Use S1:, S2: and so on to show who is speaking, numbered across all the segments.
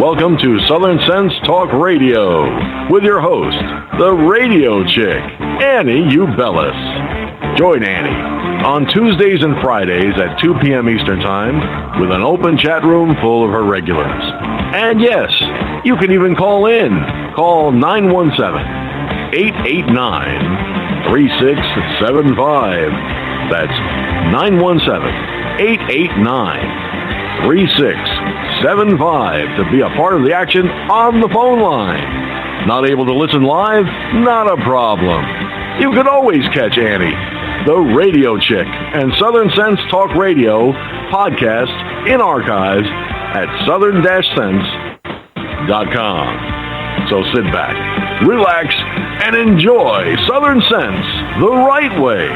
S1: Welcome to Southern Sense Talk Radio with your host, the radio chick, Annie Ubelis. Join Annie on Tuesdays and Fridays at 2 p.m. Eastern Time with an open chat room full of her regulars. And yes, you can even call in. Call 917-889-3675. That's 917-889-3675 to be a part of the action on the phone line. Not able to listen live? Not a problem. You can always catch Annie, the radio chick, and Southern Sense Talk Radio podcast in archives at southern-sense.com. So sit back, relax, and enjoy Southern Sense the right way.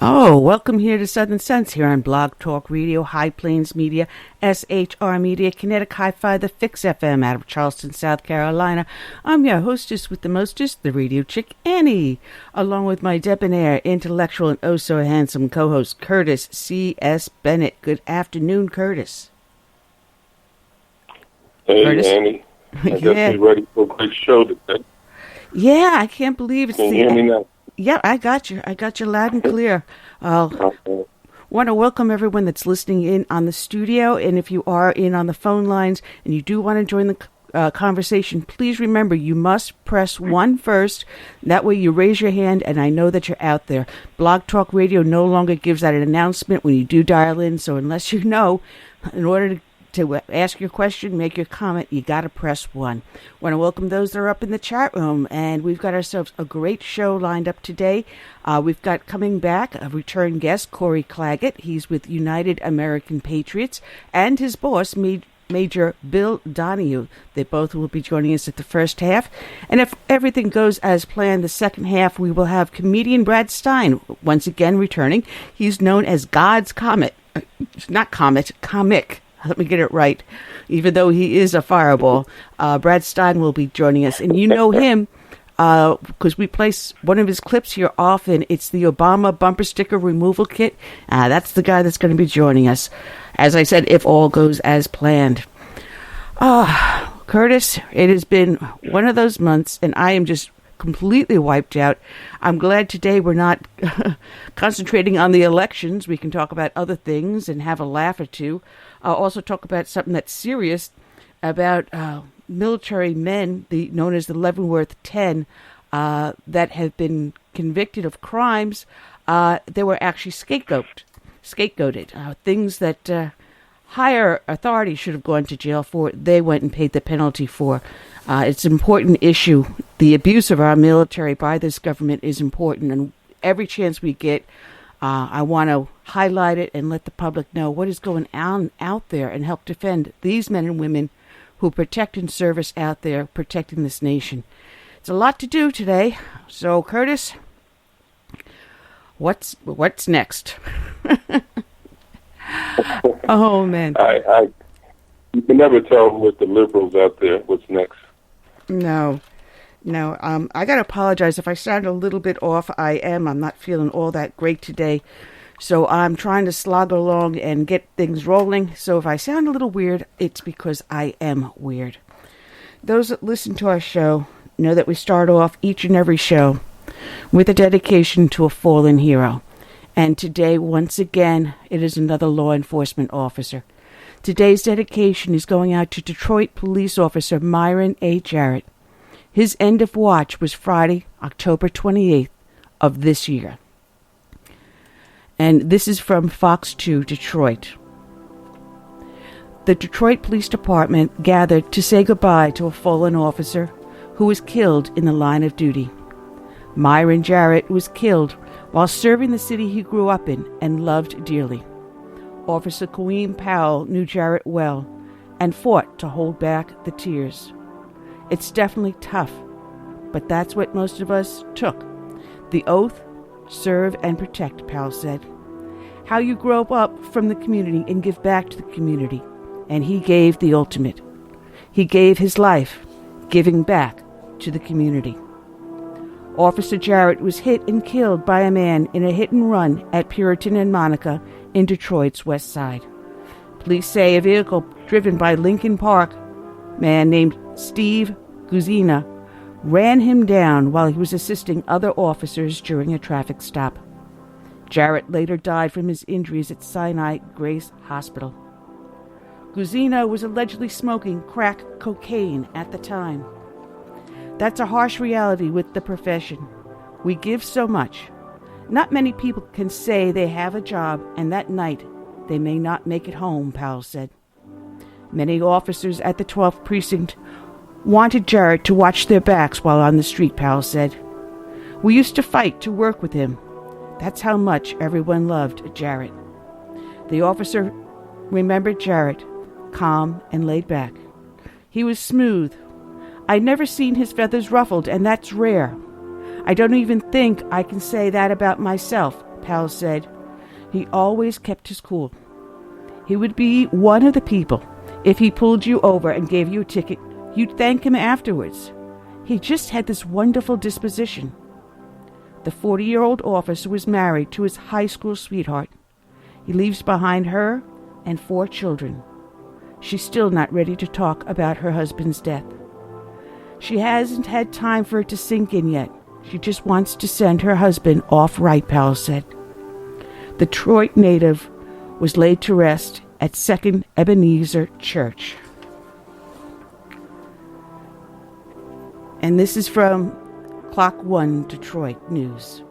S2: Oh, welcome here to Southern Sense here on Blog Talk Radio, High Plains Media, SHR Media, Kinetic Hi-Fi, The Fix FM out of Charleston, South Carolina. I'm your hostess with the mostest, the radio chick, Annie, along with my debonair, intellectual, and oh-so-handsome co-host, Curtis C.S. Bennett. Good afternoon, Curtis.
S3: Hey,
S2: Curtis?
S3: Annie. I guess we're ready for a great show today.
S2: Yeah, I can't believe it's
S3: Can you hear me now?
S2: Yeah, I got you. I got you loud and clear.
S3: Okay.
S2: Want to welcome everyone that's listening in on the studio, and if you are in on the phone lines and you do want to join the conversation, please remember you must press 1 first. That way you raise your hand, and I know that you're out there. Blog Talk Radio no longer gives out an announcement when you do dial in, so unless you know, in order to ask your question, make your comment, you got to press 1. Want to welcome those that are up in the chat room, and we've got ourselves a great show lined up today. We've got coming back a return guest, Corey Clagett. He's with United American Patriots, and his boss, Major Bill Donohue. They both will be joining us at the first half. And if everything goes as planned, the second half, we will have comedian Brad Stein once again returning. He's known as God's Comet. Not Comet, Comic. Let me get it right. Even though he is a fireball, Brad Stein will be joining us. And you know him because we place one of his clips here often. It's the Obama bumper sticker removal kit. That's the guy that's going to be joining us. As I said, if all goes as planned. Curtis, it has been one of those months, and I am just completely wiped out. I'm glad today we're not concentrating on the elections. We can talk about other things and have a laugh or two. I'll also talk about something that's serious, about military men, known as the Leavenworth 10, that have been convicted of crimes. They were actually scapegoated. Things that higher authority should have gone to jail for, they went and paid the penalty for. It's an important issue. The abuse of our military by this government is important, and every chance we get, I want to highlight it and let the public know what is going on out there and help defend these men and women who protect and service out there, protecting this nation. It's a lot to do today. So, Curtis, what's next? Oh, man.
S3: You can never tell with the liberals out there what's next.
S2: No. I got to apologize if I sound a little bit off. I'm not feeling all that great today. So I'm trying to slog along and get things rolling. So if I sound a little weird, it's because I am weird. Those that listen to our show know that we start off each and every show with a dedication to a fallen hero. And today, once again, it is another law enforcement officer. Today's dedication is going out to Detroit police officer Myron A. Jarrett. His end of watch was Friday, October 28th of this year. And this is from Fox 2, Detroit. The Detroit Police Department gathered to say goodbye to a fallen officer who was killed in the line of duty. Myron Jarrett was killed while serving the city he grew up in and loved dearly. Officer Kaweem Powell knew Jarrett well and fought to hold back the tears. It's definitely tough, but that's what most of us took. The oath, serve and protect, Powell said. How you grow up from the community and give back to the community. And he gave the ultimate. He gave his life, giving back to the community. Officer Jarrett was hit and killed by a man in a hit-and-run at Puritan and Monica in Detroit's west side. Police say a vehicle driven by Lincoln Park man named Steve Guzina ran him down while he was assisting other officers during a traffic stop. Jarrett later died from his injuries at Sinai Grace Hospital. Guzina was allegedly smoking crack cocaine at the time. That's a harsh reality with the profession. We give so much. Not many people can say they have a job and that night they may not make it home, Powell said. Many officers at the 12th Precinct wanted Jarrett to watch their backs while on the street, Powell said. We used to fight to work with him. That's how much everyone loved Jarrett. The officer remembered Jarrett, calm and laid back. He was smooth. I'd never seen his feathers ruffled, and that's rare. I don't even think I can say that about myself, Powell said. He always kept his cool. He would be one of the people. If he pulled you over and gave you a ticket, you'd thank him afterwards. He just had this wonderful disposition. The 40-year-old officer was married to his high school sweetheart. He leaves behind her and 4 children. She's still not ready to talk about her husband's death. She hasn't had time for it to sink in yet. She just wants to send her husband off right, Powell said. The Detroit native was laid to rest at 2nd Ebenezer Church. And this is from Clock 1 Detroit News.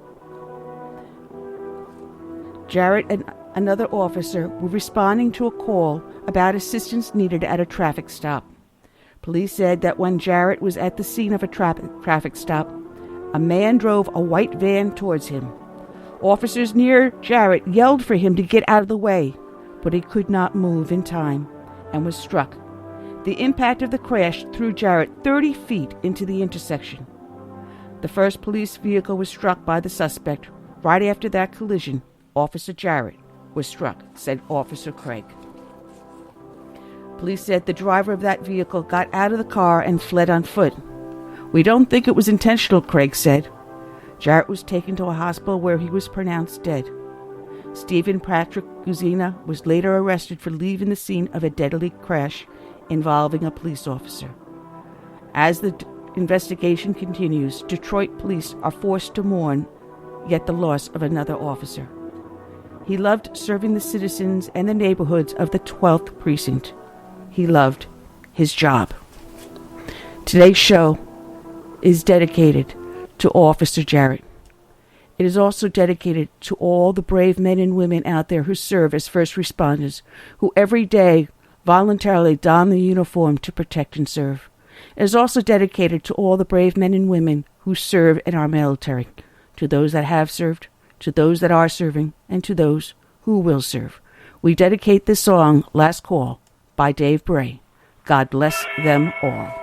S2: Jarrett and another officer were responding to a call about assistance needed at a traffic stop. Police said that when Jarrett was at the scene of a traffic stop, a man drove a white van towards him. Officers near Jarrett yelled for him to get out of the way, but he could not move in time and was struck. The impact of the crash threw Jarrett 30 feet into the intersection. The first police vehicle was struck by the suspect. Right after that collision, Officer Jarrett was struck, said Officer Craig. Police said the driver of that vehicle got out of the car and fled on foot. We don't think it was intentional, Craig said. Jarrett was taken to a hospital where he was pronounced dead. Stephen Patrick Guzina was later arrested for leaving the scene of a deadly crash involving a police officer. As the investigation continues, Detroit police are forced to mourn yet the loss of another officer. He loved serving the citizens and the neighborhoods of the 12th Precinct. He loved his job. Today's show is dedicated to Officer Jarrett. It is also dedicated to all the brave men and women out there who serve as first responders, who every day voluntarily don the uniform to protect and serve. It is also dedicated to all the brave men and women who serve in our military, to those that have served, to those that are serving, and to those who will serve. We dedicate this song, Last Call, by Dave Bray. God bless them all.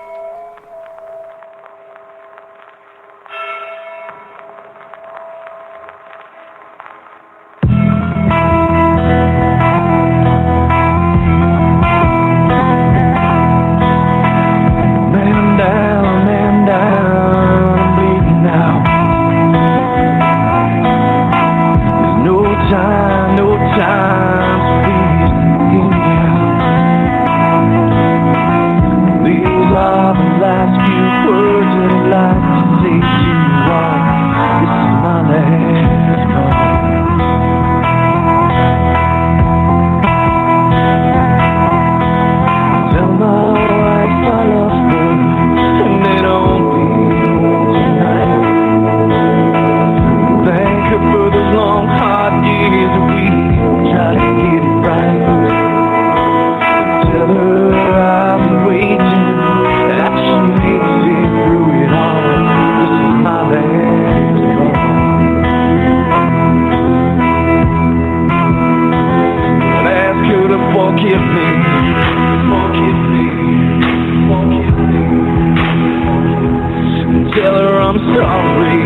S4: Tell her I'm sorry.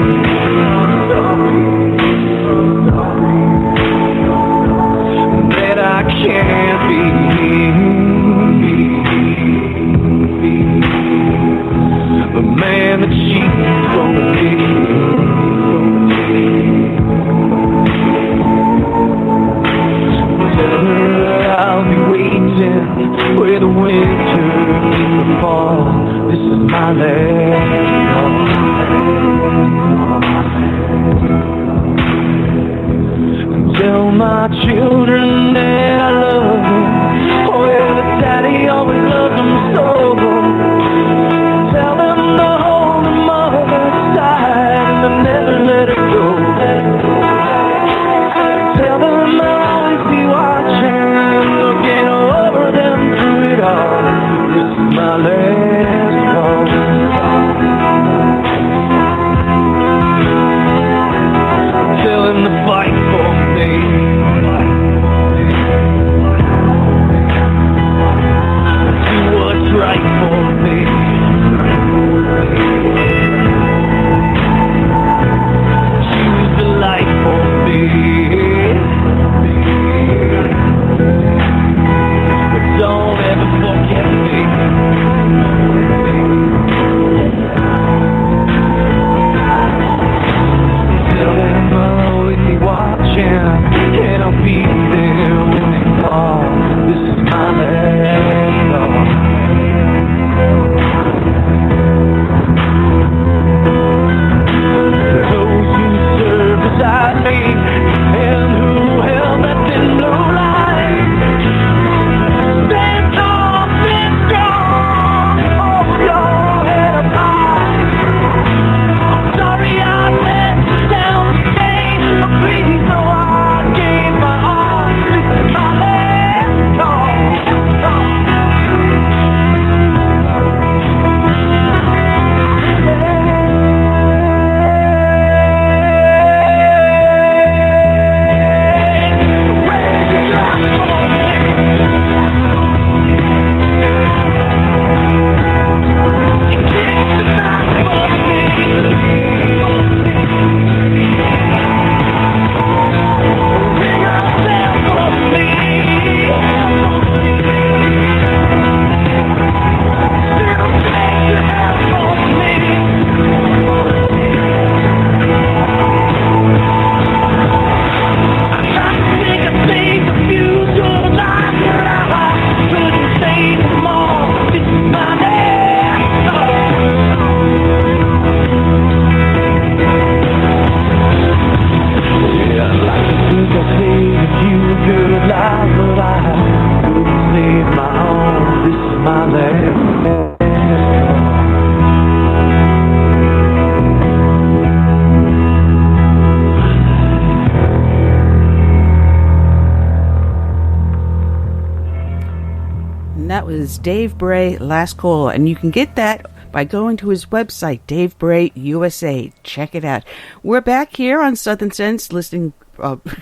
S4: That I can't be the man that she's gonna be.
S2: is Dave Bray, Last Call, and you can get that by going to his website, Dave Bray USA. Check it out. We're back here on Southern Sense,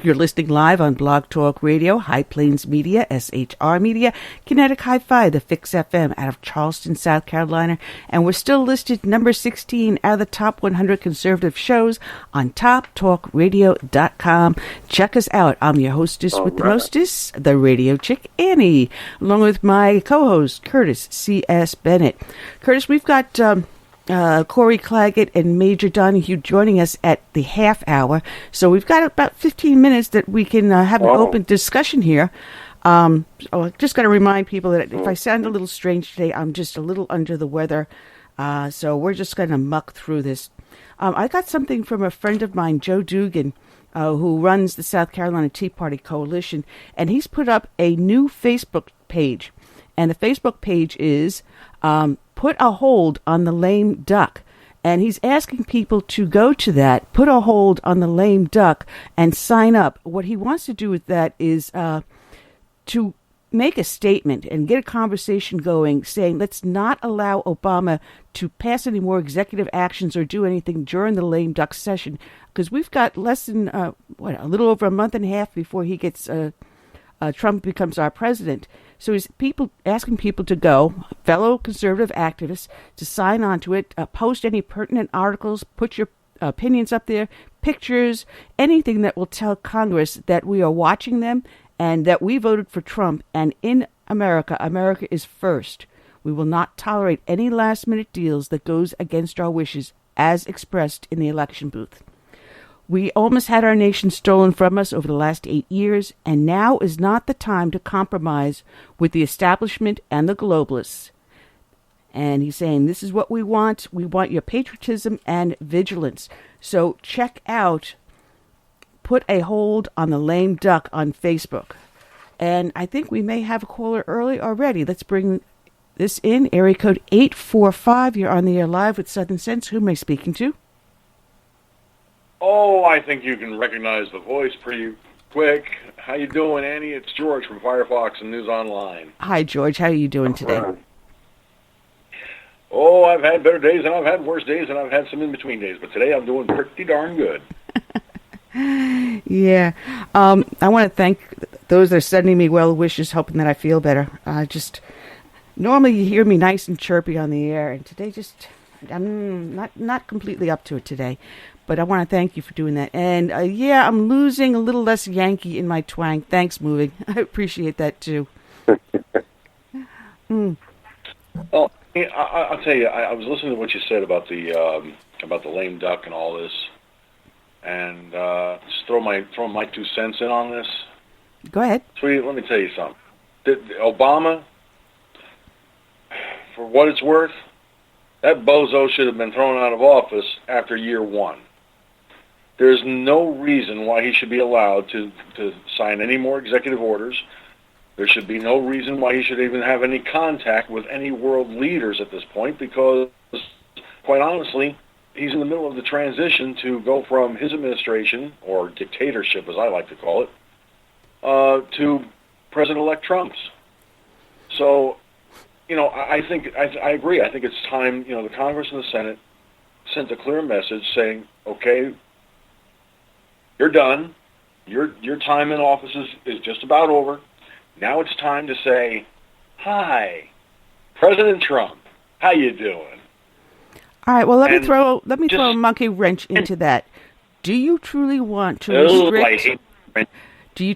S2: you're listening live on Blog Talk Radio, High Plains Media, SHR Media, Kinetic Hi-Fi, the Fix FM out of Charleston, South Carolina, and we're still listed number 16 out of the top 100 conservative shows on TopTalkRadio.com. Check us out. I'm your hostess with the mostess, the radio chick, Annie, along with my co-host, Curtis C.S. Bennett. Curtis, we've got Corey Clagett and Major Donohue joining us at the half hour. So we've got about 15 minutes that we can have an open discussion here. So I just got to remind people that if I sound a little strange today, I'm just a little under the weather. So we're just going to muck through this. I got something from a friend of mine, Joe Dugan, who runs the South Carolina Tea Party Coalition, and he's put up a new Facebook page. And the Facebook page is Put a Hold on the Lame Duck. And he's asking people to go to that, put a hold on the lame duck, and sign up. What he wants to do with that is to make a statement and get a conversation going saying, let's not allow Obama to pass any more executive actions or do anything during the lame duck session. Because we've got less than, a little over a month and a half before he gets, Trump becomes our president. So he's asking people to go, fellow conservative activists, to sign on to it, post any pertinent articles, put your opinions up there, pictures, anything that will tell Congress that we are watching them and that we voted for Trump. And in America, America is first. We will not tolerate any last-minute deals that goes against our wishes as expressed in the election booth. We almost had our nation stolen from us over the last 8 years, and now is not the time to compromise with the establishment and the globalists. And he's saying, this is what we want. We want your patriotism and vigilance. So check out Put a Hold on the Lame Duck on Facebook. And I think we may have a caller early already. Let's bring this in. Area code 845. You're on the air live with Southern Sense. Who am I speaking to?
S5: Oh, I think you can recognize the voice pretty quick. How you doing, Annie? It's George from Firefox and News Online.
S2: Hi, George. How are you doing today?
S5: Oh, I've had better days and I've had worse days and I've had some in-between days, but today I'm doing pretty darn good.
S2: Yeah. I want to thank those that are sending me well wishes, hoping that I feel better. Normally you hear me nice and chirpy on the air, and today I'm not completely up to it today. But I want to thank you for doing that. And, I'm losing a little less Yankee in my twang. Thanks, Moving. I appreciate that, too.
S5: Well, I'll tell you, I was listening to what you said about the lame duck and all this. And just throw my 2 cents in on this.
S2: Go ahead.
S5: Sweetie, let me tell you something. Obama, for what it's worth, that bozo should have been thrown out of office after year 1. There's no reason why he should be allowed to sign any more executive orders. There should be no reason why he should even have any contact with any world leaders at this point, because, quite honestly, he's in the middle of the transition to go from his administration, or dictatorship as I like to call it, to President-elect Trump's. So, I agree. I think it's time, the Congress and the Senate sent a clear message saying, okay, you're done. Your time in office is just about over. Now it's time to say, hi, President Trump, how you doing?
S2: All right, well, let me throw a monkey wrench into that. Do you truly want to restrict? Do you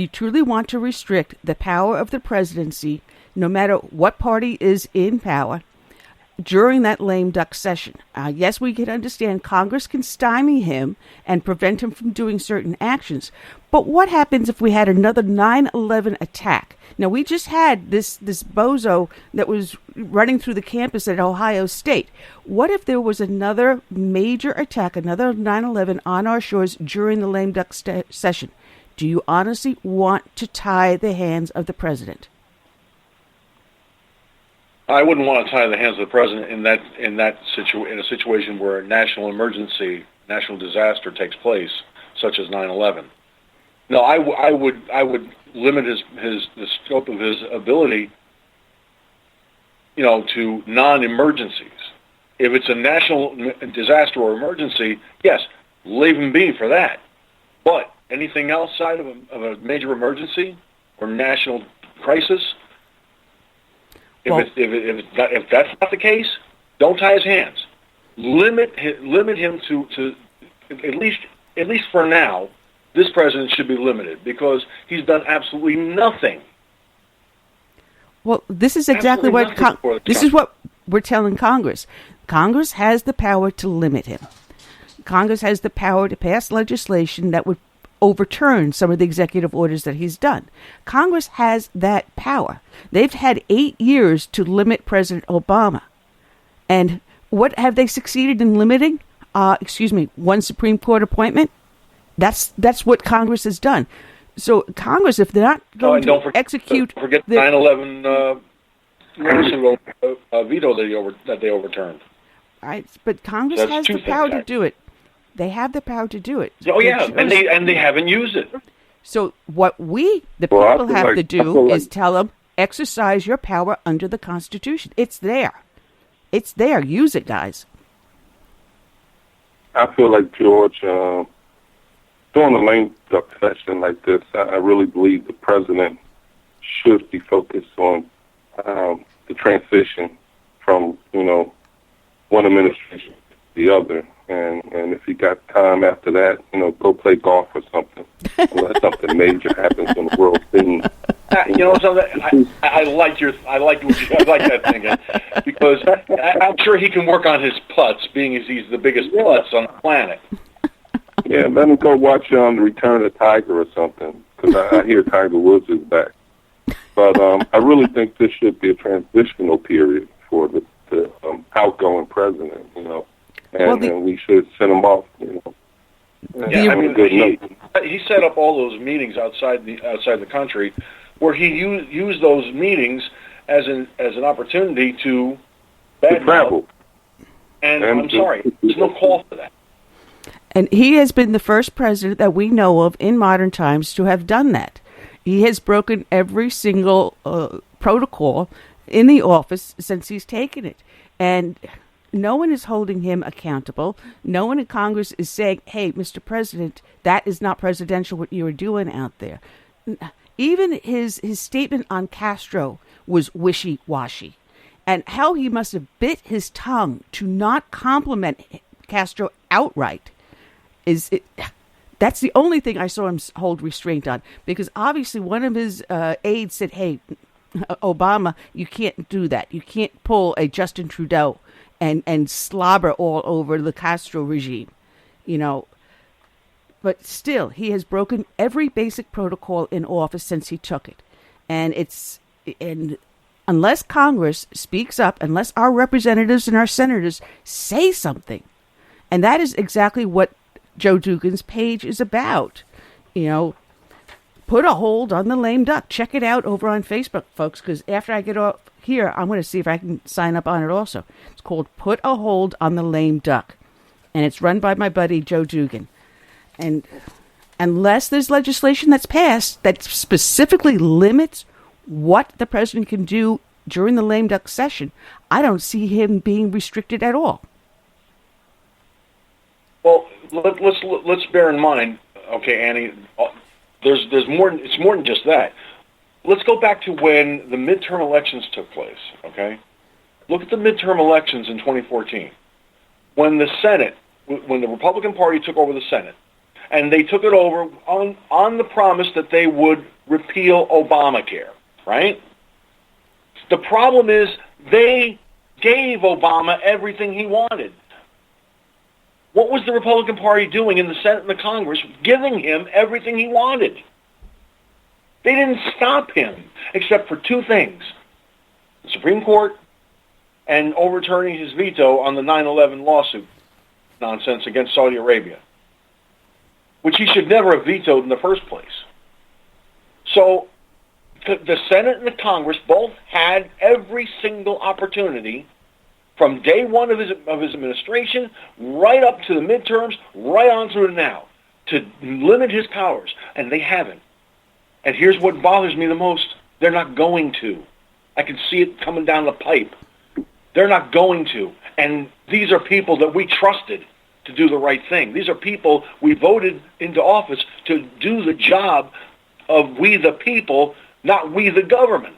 S2: truly want to restrict the power of the presidency, no matter what party is in power, during that lame duck session? Yes, we can understand Congress can stymie him and prevent him from doing certain actions. But what happens if we had another 9/11 attack? Now, we just had this bozo that was running through the campus at Ohio State. What if there was another major attack, another 9/11 on our shores during the lame duck session? Do you honestly want to tie the hands of the president?
S5: I wouldn't want to tie the hands of the president in a situation where a national emergency, national disaster takes place, such as 9/11. No, I would limit the scope of his ability to non-emergencies. If it's a national disaster or emergency, yes, leave him be for that. But anything outside of a major emergency or national crisis, if that's not the case, don't tie his hands. Limit him to at least for now. This president should be limited because he's done absolutely nothing.
S2: Well, this is exactly what this is what we're telling Congress. Congress has the power to limit him. Congress has the power to pass legislation that would overturn some of the executive orders that he's done. Congress has that power. They've had 8 years to limit President Obama. And what have they succeeded in limiting? One Supreme Court appointment? That's what Congress has done. So Congress, if they're not going to execute...
S5: Don't forget the 9/11 veto that they overturned.
S2: Right, but Congress has the power to do it. They have the power to do it.
S5: Oh yeah, and they haven't used it.
S2: So what the people have to do is tell them, exercise your power under the Constitution. It's there. It's there. Use it, guys.
S3: I feel like, George, during a lame duck session like this, I really believe the president should be focused on the transition from, one administration to the other. And if you got time after that, go play golf or something. Unless something major happens on the world scene.
S5: I like that thinking because I'm sure he can work on his putts, being as he's the biggest putz on the planet.
S3: Yeah, let him go watch The Return of the Tiger or something, because I hear Tiger Woods is back. But I really think this should be a transitional period for the outgoing president, and we should send him off,
S5: Yeah, I mean, he set up all those meetings outside the country, where he used those meetings as an opportunity to
S3: travel.
S5: And I'm sorry, there's no call for that.
S2: And he has been the first president that we know of in modern times to have done that. He has broken every single protocol in the office since he's taken it. And no one is holding him accountable. No one in Congress is saying, hey, Mr. President, that is not presidential what you are doing out there. Even his statement on Castro was wishy-washy. And how he must have bit his tongue to not compliment Castro outright that's the only thing I saw him hold restraint on. Because obviously one of his aides said, hey, Obama, you can't do that. You can't pull a Justin Trudeau and slobber all over the Castro regime, But still, he has broken every basic protocol in office since he took it. And unless Congress speaks up, unless our representatives and our senators say something, and that is exactly what Joe Dugan's page is about, put a hold on the lame duck. Check it out over on Facebook, folks, because after I get off here, I'm going to see if I can sign up on it also. It's called Put a Hold on the Lame Duck, and it's run by my buddy Joe Dugan. And unless there's legislation that's passed that specifically limits what the president can do during the lame duck session, I don't see him being restricted at all.
S5: Well, let's bear in mind, okay, Annie, there's more. It's more than just that. Let's go back to when the midterm elections took place, okay? Look at the midterm elections in 2014. When the Senate, when the Republican Party took over the Senate, and they took it over on the promise that they would repeal Obamacare, right? The problem is they gave Obama everything he wanted. What was the Republican Party doing in the Senate and the Congress? Giving him everything he wanted. They didn't stop him except for two things: the Supreme Court and overturning his veto on the 9/11 lawsuit nonsense against Saudi Arabia, which he should never have vetoed in the first place. So the Senate and the Congress both had every single opportunity from day one of his administration right up to the midterms, right on through to now, to limit his powers, and they haven't. And here's what bothers me the most. They're not going to. I can see it coming down the pipe. They're not going to. And these are people that we trusted to do the right thing. These are people we voted into office to do the job of we the people, not we the government.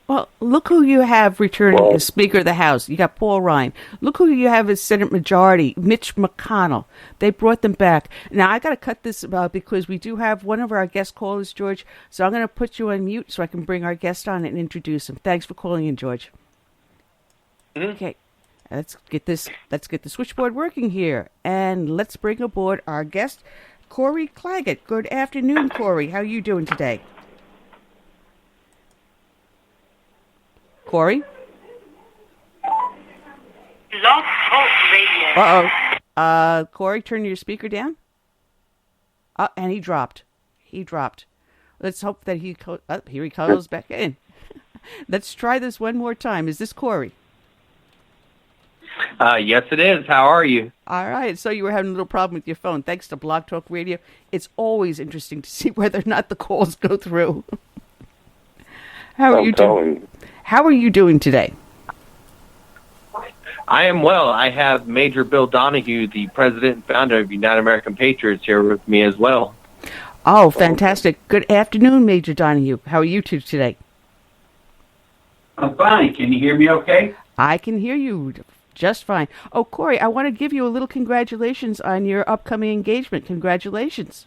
S2: Well, look who you have returning as Speaker of the House. You got Paul Ryan. Look who you have as Senate Majority, Mitch McConnell. They brought them back. Now, I got to cut this because we do have one of our guest callers, George. So I'm going to put you on mute so I can bring our guest on and introduce him. Thanks for calling in, George. Mm-hmm. Okay, let's get the switchboard working here, and let's bring aboard our guest, Corey Clagett. Good afternoon, Corey. How are you doing today? Corey?
S6: Love Talk Radio.
S2: Uh-oh. Corey, turn your speaker down. And he dropped. Let's hope that here he comes back in. Let's try this one more time. Is this Corey?
S7: Yes, it is. How are you?
S2: All right. So you were having a little problem with your phone. Thanks to Blog Talk Radio. It's always interesting to see whether or not the calls go through. How are you doing? How are you doing today?
S7: I am well. I have Major Bill Donahue, the president and founder of United American Patriots, here with me as well.
S2: Oh, fantastic. Good afternoon, Major Donahue. How are you two today?
S8: I'm fine. Can you hear me okay?
S2: I can hear you just fine. Oh, Corey, I want to give you a little congratulations on your upcoming engagement. Congratulations.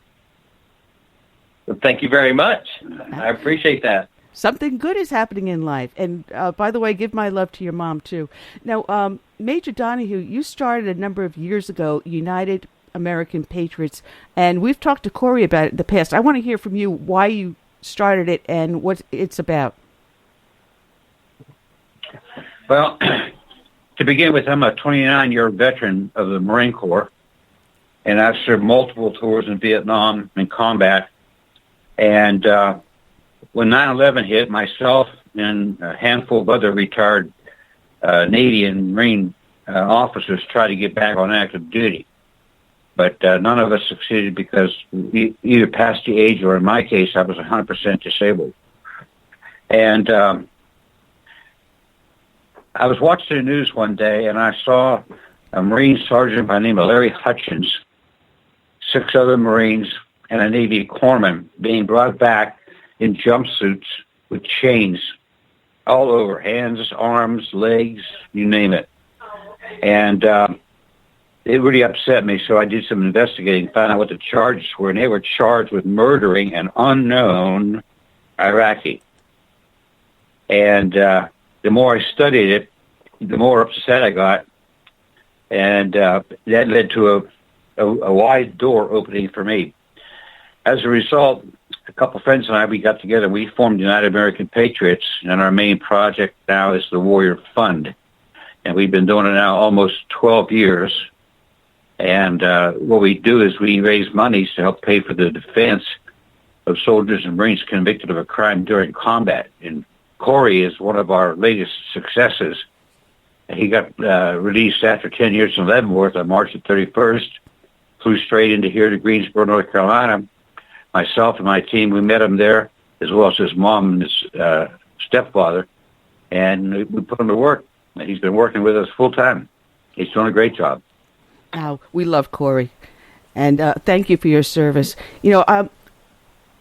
S7: Well, thank you very much. I appreciate that.
S2: Something good is happening in life. And by the way, give my love to your mom, too. Now, Major Donahue, you started a number of years ago, United American Patriots, and we've talked to Corey about it in the past. I want to hear from you why you started it and what it's about.
S8: Well, to begin with, I'm a 29-year veteran of the Marine Corps, and I've served multiple tours in Vietnam in combat. And when 9/11 hit, myself and a handful of other retired Navy and Marine officers tried to get back on active duty. But none of us succeeded because we either past the age or, in my case, I was 100% disabled. And I was watching the news one day, and I saw a Marine sergeant by the name of Larry Hutchins, 6 other Marines, and a Navy corpsman being brought back in jumpsuits with chains all over, hands, arms, legs, you name it. And it really upset me, so I did some investigating, found out what the charges were, and they were charged with murdering an unknown Iraqi. And the more I studied it, the more upset I got, and that led to a wide door opening for me. As a result, a couple of friends and I, we got together, we formed United American Patriots, and our main project now is the Warrior Fund. And we've been doing it now almost 12 years. And what we do is we raise monies to help pay for the defense of soldiers and Marines convicted of a crime during combat. And Corey is one of our latest successes. He got released after 10 years in Leavenworth on March the 31st, flew straight into here to Greensboro, North Carolina. Myself and my team, we met him there, as well as his mom and his stepfather, and we put him to work. He's been working with us full time. He's doing a great job.
S2: Oh, we love Corey, and thank you for your service. You know,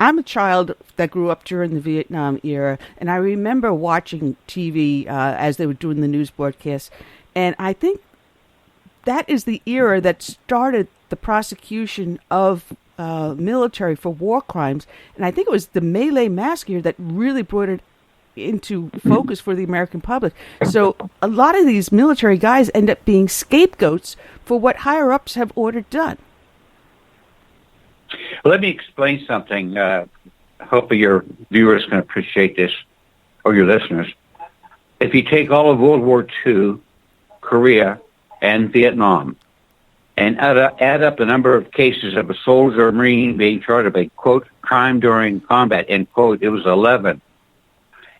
S2: I'm a child that grew up during the Vietnam era, and I remember watching TV as they were doing the news broadcasts, and I think that is the era that started the prosecution of military for war crimes, and I think it was the My Lai massacre that really brought it into focus for the American public. So a lot of these military guys end up being scapegoats for what higher-ups have ordered done.
S8: Let me explain something. Hopefully your viewers can appreciate this, or your listeners. If you take all of World War II, Korea, and Vietnam, and add up the number of cases of a soldier or Marine being charged with a, quote, crime during combat, end quote, it was 11.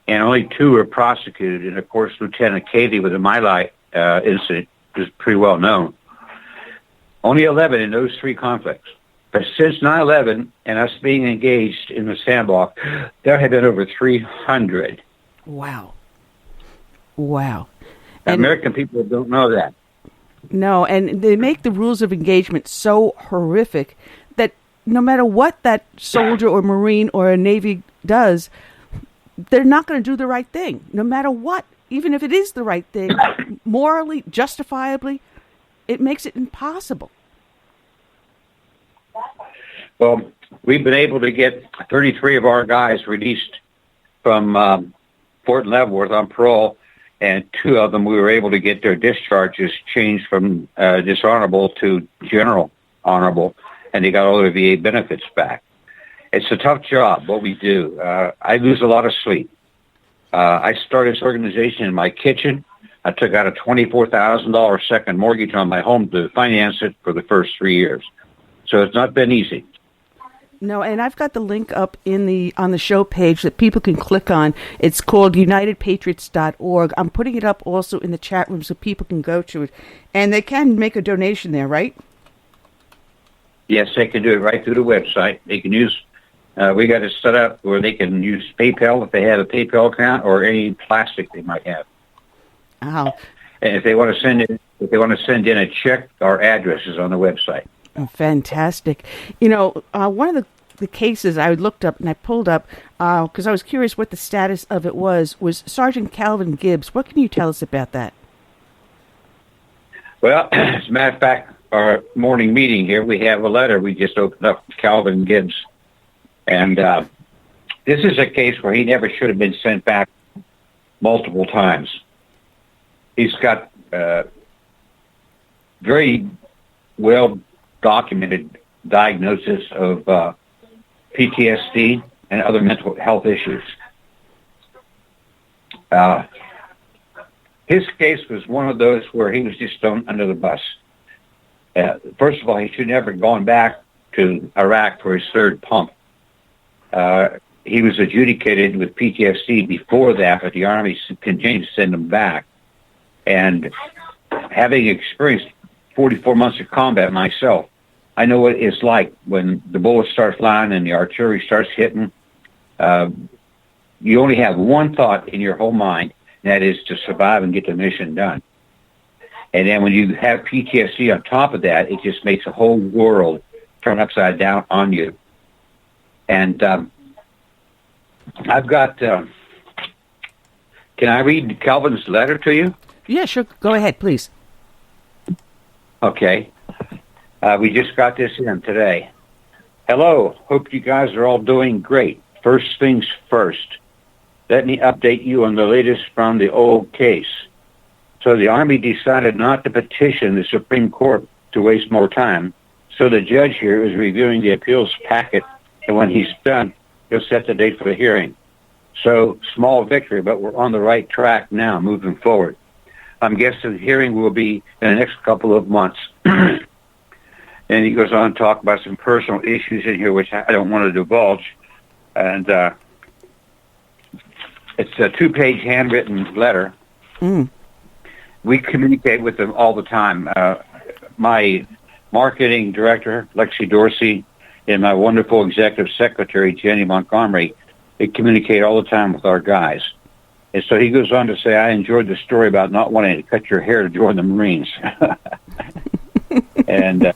S8: And only 2 were prosecuted. And, of course, Lieutenant Cady with the My Lai incident is pretty well known. Only 11 in those 3 conflicts. But since 9/11 and us being engaged in the sandbox, there have been over 300.
S2: Wow. Wow. And
S8: American people don't know that.
S2: No, and they make the rules of engagement so horrific that no matter what that soldier or Marine or a Navy does, they're not going to do the right thing, no matter what. Even if it is the right thing, morally, justifiably, it makes it impossible.
S8: Well, we've been able to get 33 of our guys released from Fort Leavenworth on parole, and 2 of them we were able to get their discharges changed from dishonorable to general honorable, and they got all their VA benefits back. It's a tough job, what we do. I lose a lot of sleep. I started this organization in my kitchen. I took out a $24,000 second mortgage on my home to finance it for the first 3 years. So it's not been easy.
S2: No, and I've got the link up on the show page that people can click on. It's called UnitedPatriots.org. I'm putting it up also in the chat room so people can go to it. And they can make a donation there, right?
S8: Yes, they can do it right through the website. They can use, we got it set up where they can use PayPal if they have a PayPal account or any plastic they might have.
S2: Oh.
S8: And if they want to send in a check, our address is on the website.
S2: Oh, fantastic. You know, one of the cases I looked up and I pulled up because I was curious what the status of it was Sergeant Calvin Gibbs. What can you tell us about that?
S8: Well, as a matter of fact, our morning meeting here, we have a letter we just opened up to Calvin Gibbs. And this is a case where he never should have been sent back multiple times. He's got very well documented diagnosis of PTSD and other mental health issues. His case was one of those where he was just thrown under the bus. First of all, he should never have gone back to Iraq for his 3rd pump. He was adjudicated with PTSD before that, but the Army continued to send him back. And having experienced 44 months of combat myself, I know what it's like when the bullets start flying and the artillery starts hitting. You only have one thought in your whole mind, and that is to survive and get the mission done. And then when you have PTSD on top of that, it just makes the whole world turn upside down on you. And I've got... can I read Calvin's letter to you?
S2: Yeah, sure. Go ahead, please.
S8: Okay. We just got this in today. Hello. Hope you guys are all doing great. First things first. Let me update you on the latest from the old case. So the Army decided not to petition the Supreme Court to waste more time. So the judge here is reviewing the appeals packet, and when he's done, he'll set the date for the hearing. So small victory, but we're on the right track now, moving forward. I'm guessing the hearing will be in the next couple of months. And he goes on to talk about some personal issues in here, which I don't want to divulge. And it's a 2-page handwritten letter.
S2: Mm.
S8: We communicate with them all the time. My marketing director, Lexi Dorsey, and my wonderful executive secretary, Jenny Montgomery, they communicate all the time with our guys. And so he goes on to say, I enjoyed the story about not wanting to cut your hair to join the Marines. And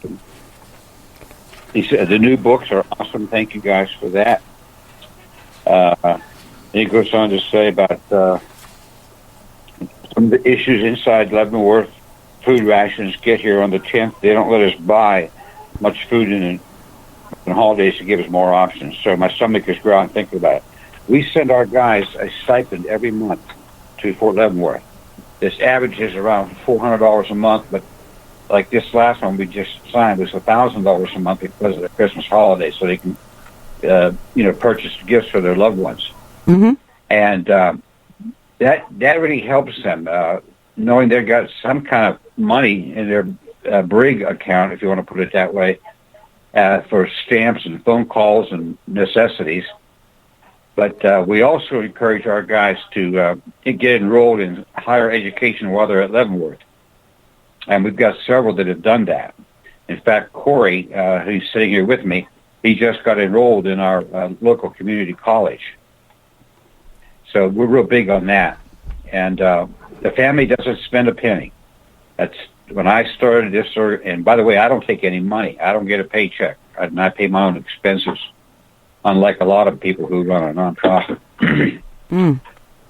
S8: he said, the new books are awesome. Thank you guys for that. He goes on to say about some of the issues inside Leavenworth. Food rations get here on the 10th. They don't let us buy much food in holidays to give us more options. So my stomach is growling thinking about it. We send our guys a stipend every month to Fort Leavenworth. This averages around $400 a month, but like this last one we just signed was $1,000 a month because of the Christmas holiday, so they can, purchase gifts for their loved ones.
S2: Mm-hmm.
S8: And that really helps them, knowing they've got some kind of money in their brig account, if you want to put it that way, for stamps and phone calls and necessities. But we also encourage our guys to get enrolled in higher education while they're at Leavenworth. And we've got several that have done that. In fact, Corey, who's sitting here with me, he just got enrolled in our local community college. So we're real big on that. And The family doesn't spend a penny. That's when I started this. And by the way, I don't take any money. I don't get a paycheck. I pay my own expenses, unlike a lot of people who run a nonprofit.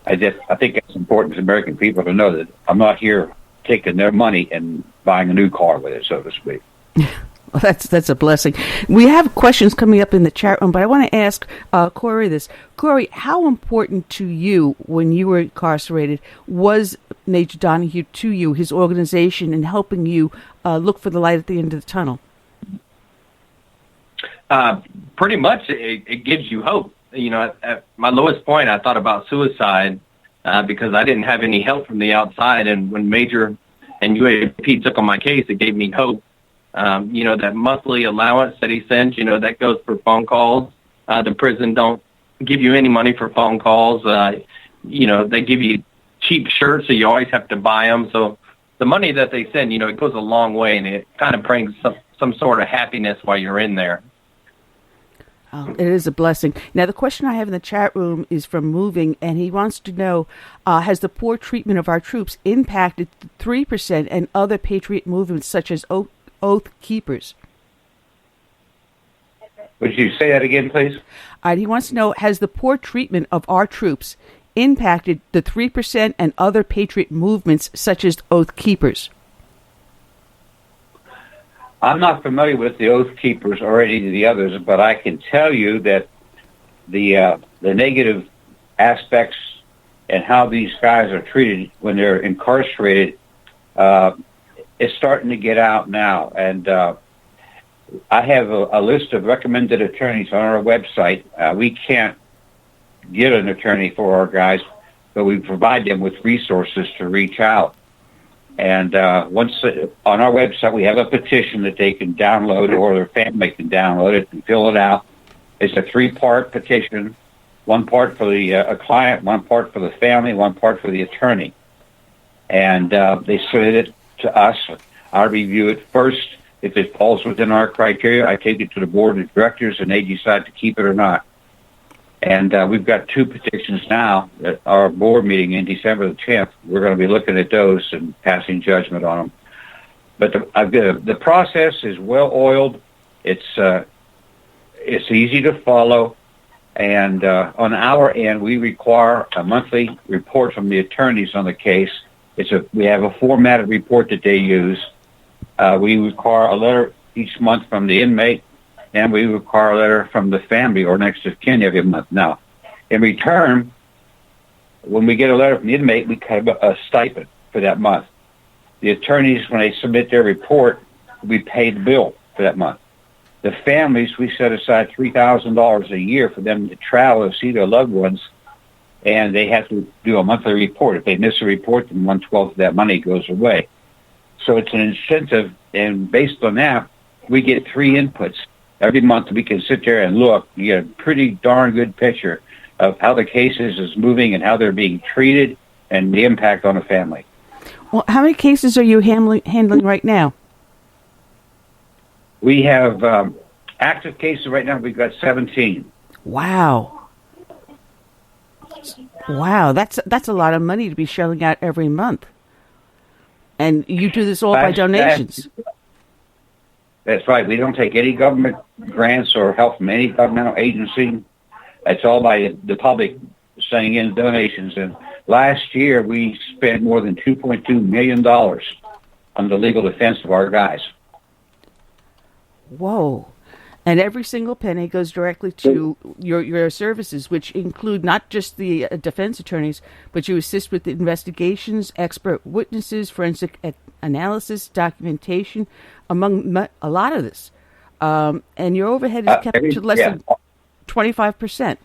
S8: I think it's important to American people to know that I'm not here taking their money and buying a new car with it, so to speak.
S2: Well, that's a blessing. We have questions coming up in the chat room, but I want to ask Corey this. Corey, how important to you when you were incarcerated was Major Donahue to you, his organization, in helping you look for the light at the end of the tunnel?
S7: Pretty much, it gives you hope. You know, at my lowest point, I thought about suicide because I didn't have any help from the outside. And when Major and UAP took on my case, it gave me hope. You know, that monthly allowance that he sends, you know, that goes for phone calls. The prison don't give you any money for phone calls. You know, they give you cheap shirts, so you always have to buy them. So the money that they send, you know, it goes a long way, and it kind of brings some sort of happiness while you're in there.
S2: It is a blessing. Now, the question I have in the chat room is from Moving, and he wants to know, has the poor treatment of our troops impacted the 3% and other patriot movements such as Oath Keepers?
S8: Would you say that again, please?
S2: He wants to know, has the poor treatment of our troops impacted the 3% and other patriot movements such as Oath Keepers?
S8: I'm not familiar with the Oath Keepers or any of the others, but I can tell you that the negative aspects and how these guys are treated when they're incarcerated is starting to get out now. And I have a list of recommended attorneys on our website. We can't get an attorney for our guys, but we provide them with resources to reach out. And once on our website, we have a petition that they can download, or their family can download it and fill it out. It's a 3-part petition, 1 part for the client, 1 part for the family, 1 part for the attorney. And they submit it to us. I review it first. If it falls within our criteria, I take it to the board of directors, and they decide to keep it or not. And we've got 2 petitions now at our board meeting in December the 10th. We're going to be looking at those and passing judgment on them. But the process is well-oiled. It's easy to follow. And on our end, we require a monthly report from the attorneys on the case. We have a formatted report that they use. We require a letter each month from the inmate, and we require a letter from the family or next of kin every month. Now, in return, when we get a letter from the inmate, we have a stipend for that month. The attorneys, when they submit their report, we pay the bill for that month. The families, we set aside $3,000 a year for them to travel and see their loved ones, and they have to do a monthly report. If they miss a report, then 1/12 of that money goes away. So it's an incentive, and based on that, we get 3 inputs. Every month we can sit there and look. You get a pretty darn good picture of how the cases is moving and how they're being treated and the impact on the family.
S2: Well, how many cases are you handling right now?
S8: We have active cases right now. We've got 17.
S2: Wow. Wow, that's a lot of money to be shelling out every month. And you do this all by donations.
S8: That's right. We don't take any government grants or help from any governmental agency. It's all by the public sending in donations. And last year, we spent more than $2.2 million on the legal defense of our guys.
S2: Whoa. And every single penny goes directly to your services, which include not just the defense attorneys, but you assist with the investigations, expert witnesses, forensic analysis, documentation, among a lot of this. And your overhead is kept to less than 25%.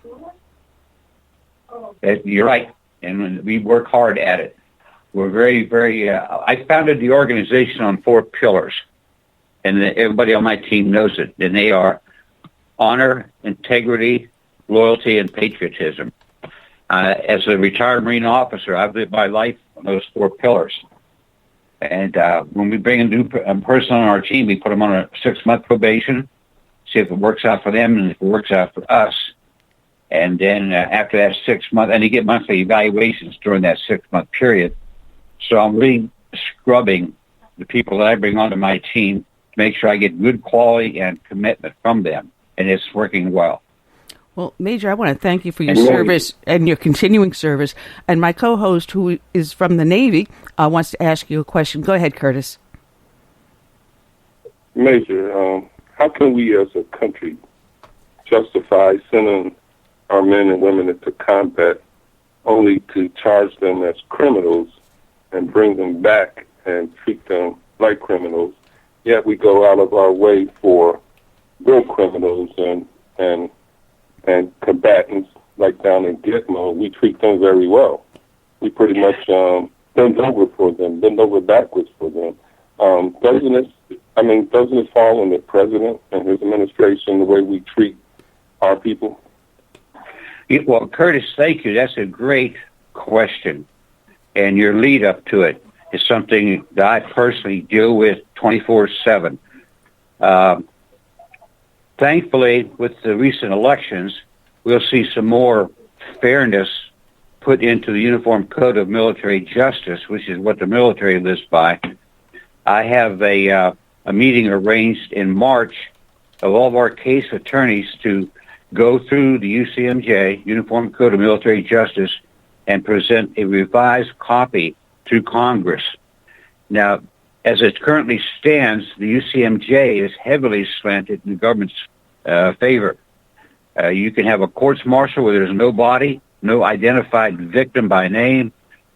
S8: You're right. And we work hard at it. We're very, very... I founded the organization on 4 pillars. And everybody on my team knows it. And they are honor, integrity, loyalty, and patriotism. As a retired Marine officer, I've lived my life on those 4 pillars. And when we bring a new person on our team, we put them on a 6-month probation, see if it works out for them and if it works out for us. And then after that 6 month, and you get monthly evaluations during that 6-month period. So I'm really scrubbing the people that I bring onto my team to make sure I get good quality and commitment from them, and it's working well.
S2: Well, Major, I want to thank you for your service and your continuing service. And my co-host, who is from the Navy, wants to ask you a question. Go ahead, Curtis.
S3: Major, how can we as a country justify sending our men and women into combat only to charge them as criminals and bring them back and treat them like criminals, yet we go out of our way for real criminals and combatants, like down in Gitmo, we treat them very well. We pretty much bend over backwards for them. Doesn't it fall on the president and his administration the way we treat our people?
S8: Well, Curtis, thank you. That's a great question. And your lead up to it is something that I personally deal with 24/7. Thankfully, with the recent elections, we'll see some more fairness put into the Uniform Code of Military Justice, which is what the military lives by. I have a meeting arranged in March of all of our case attorneys to go through the UCMJ, Uniform Code of Military Justice, and present a revised copy to Congress. Now, as it currently stands, the UCMJ is heavily slanted in the government's favor. You can have a courts-martial where there's no body, no identified victim by name.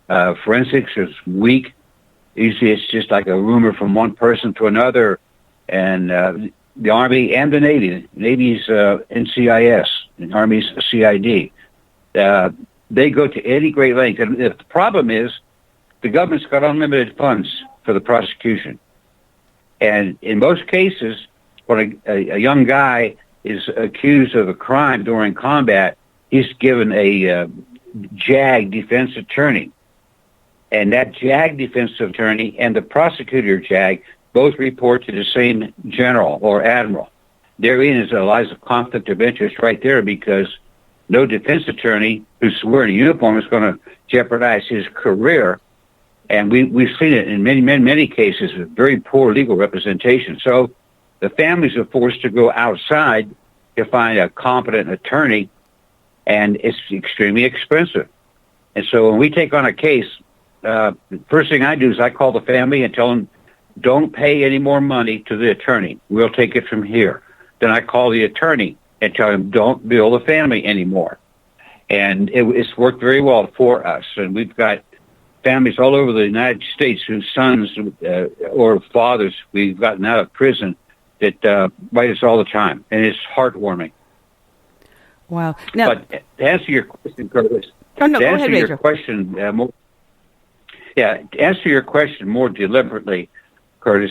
S8: Forensics is weak. Usually it's just like a rumor from one person to another. And the Army and the Navy, the Navy's NCIS, the Army's CID, they go to any great length. And the problem is the government's got unlimited funds for the prosecution. And in most cases, when a young guy is accused of a crime during combat, he's given a JAG defense attorney. And that JAG defense attorney and the prosecutor JAG both report to the same general or admiral. Therein lies a conflict of interest right there, because no defense attorney who's wearing a uniform is going to jeopardize his career. And we've seen it in many cases with very poor legal representation. So the families are forced to go outside to find a competent attorney, and it's extremely expensive. And so when we take on a case, the first thing I do is I call the family and tell them, don't pay any more money to the attorney. We'll take it from here. Then I call the attorney and tell him, don't bill the family anymore. And it's worked very well for us. And we've got families all over the United States whose sons or fathers we've gotten out of prison that write us all the time. And it's heartwarming.
S2: Wow. Now,
S8: but to answer your question, Curtis,
S2: go ahead, Major.
S8: To answer your question more deliberately, Curtis,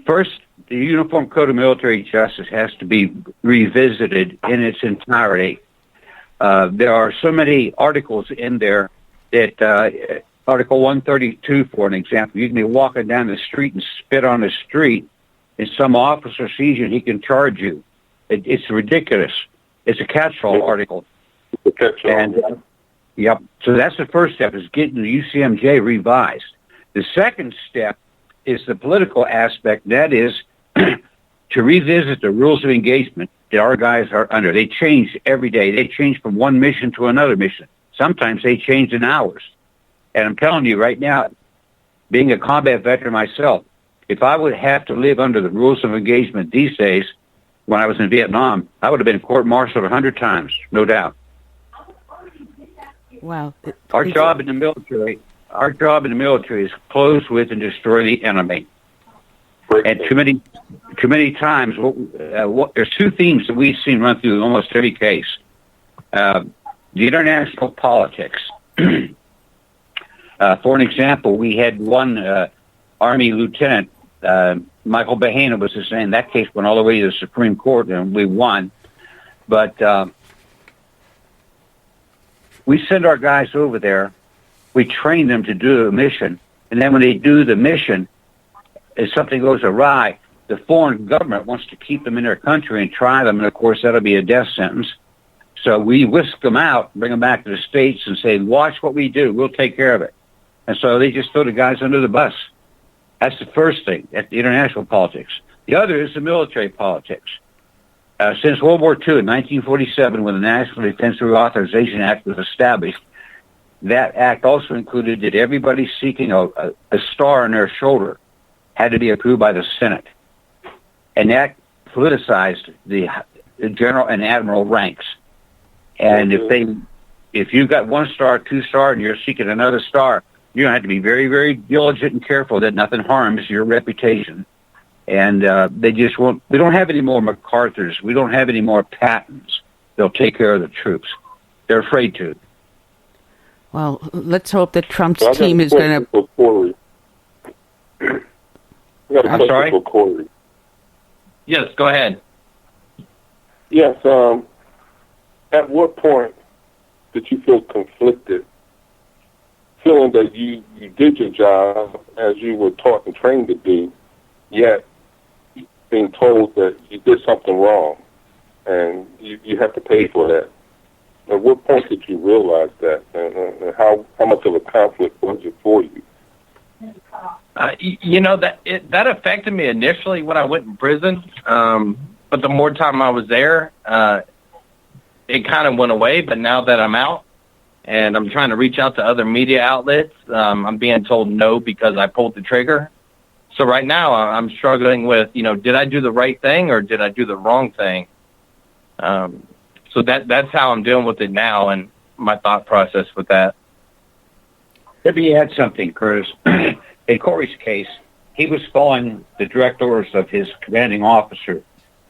S8: first, the Uniform Code of Military Justice has to be revisited in its entirety. There are so many articles in there that Article 132, for an example, you can be walking down the street and spit on the street, and some officer sees you and he can charge you. It's ridiculous. It's a catch-all article.
S3: It's a catch-all.
S8: And, yep. So that's the first step, is getting the UCMJ revised. The second step is the political aspect. That is to revisit the rules of engagement that our guys are under. They change every day. They change from one mission to another mission. Sometimes they change in hours. And I'm telling you right now, being a combat veteran myself, if I would have to live under the rules of engagement these days, when I was in Vietnam, I would have been court-martialed 100 times, no doubt.
S2: Wow.
S8: Our job in the military is close with and destroy the enemy. And too many times, there's two themes that we've seen run through almost every case. The international politics. For an example, we had one Army lieutenant, Michael Bahena was his name. That case went all the way to the Supreme Court, and we won. But we send our guys over there. We train them to do a mission. And then when they do the mission, if something goes awry, the foreign government wants to keep them in their country and try them. And, of course, that'll be a death sentence. So we whisk them out, bring them back to the States and say, watch what we do. We'll take care of it. And so they just throw the guys under the bus. That's the first thing, that's the international politics. The other is the military politics. Since World War II in 1947, when the National Defense Reauthorization Act was established, that act also included that everybody seeking a star on their shoulder had to be approved by the Senate. And that politicized the general and admiral ranks. And if you've got 1 star, 2 star, and you're seeking another star, you're going to have to be very, very diligent and careful that nothing harms your reputation. And they just won't. We don't have any more MacArthurs. We don't have any more Pattons. They'll take care of the troops. They're afraid to.
S2: Well, let's hope that Trump's team is going
S3: to...
S8: I'm sorry?
S3: For Corey.
S7: Yes, go ahead.
S3: Yes. At what point did you feel conflicted, feeling that you did your job as you were taught and trained to do, yet being told that you did something wrong and you have to pay for that? At what point did you realize that, and how much of a conflict was it for you?
S7: That affected me initially when I went in prison, but the more time I was there, it kind of went away. But now that I'm out and I'm trying to reach out to other media outlets, I'm being told no because I pulled the trigger. So right now I'm struggling with, did I do the right thing or did I do the wrong thing? So that's how I'm dealing with it now and my thought process with that.
S8: Let me add something, Curtis. In Corey's case, he was following the direct orders of his commanding officer,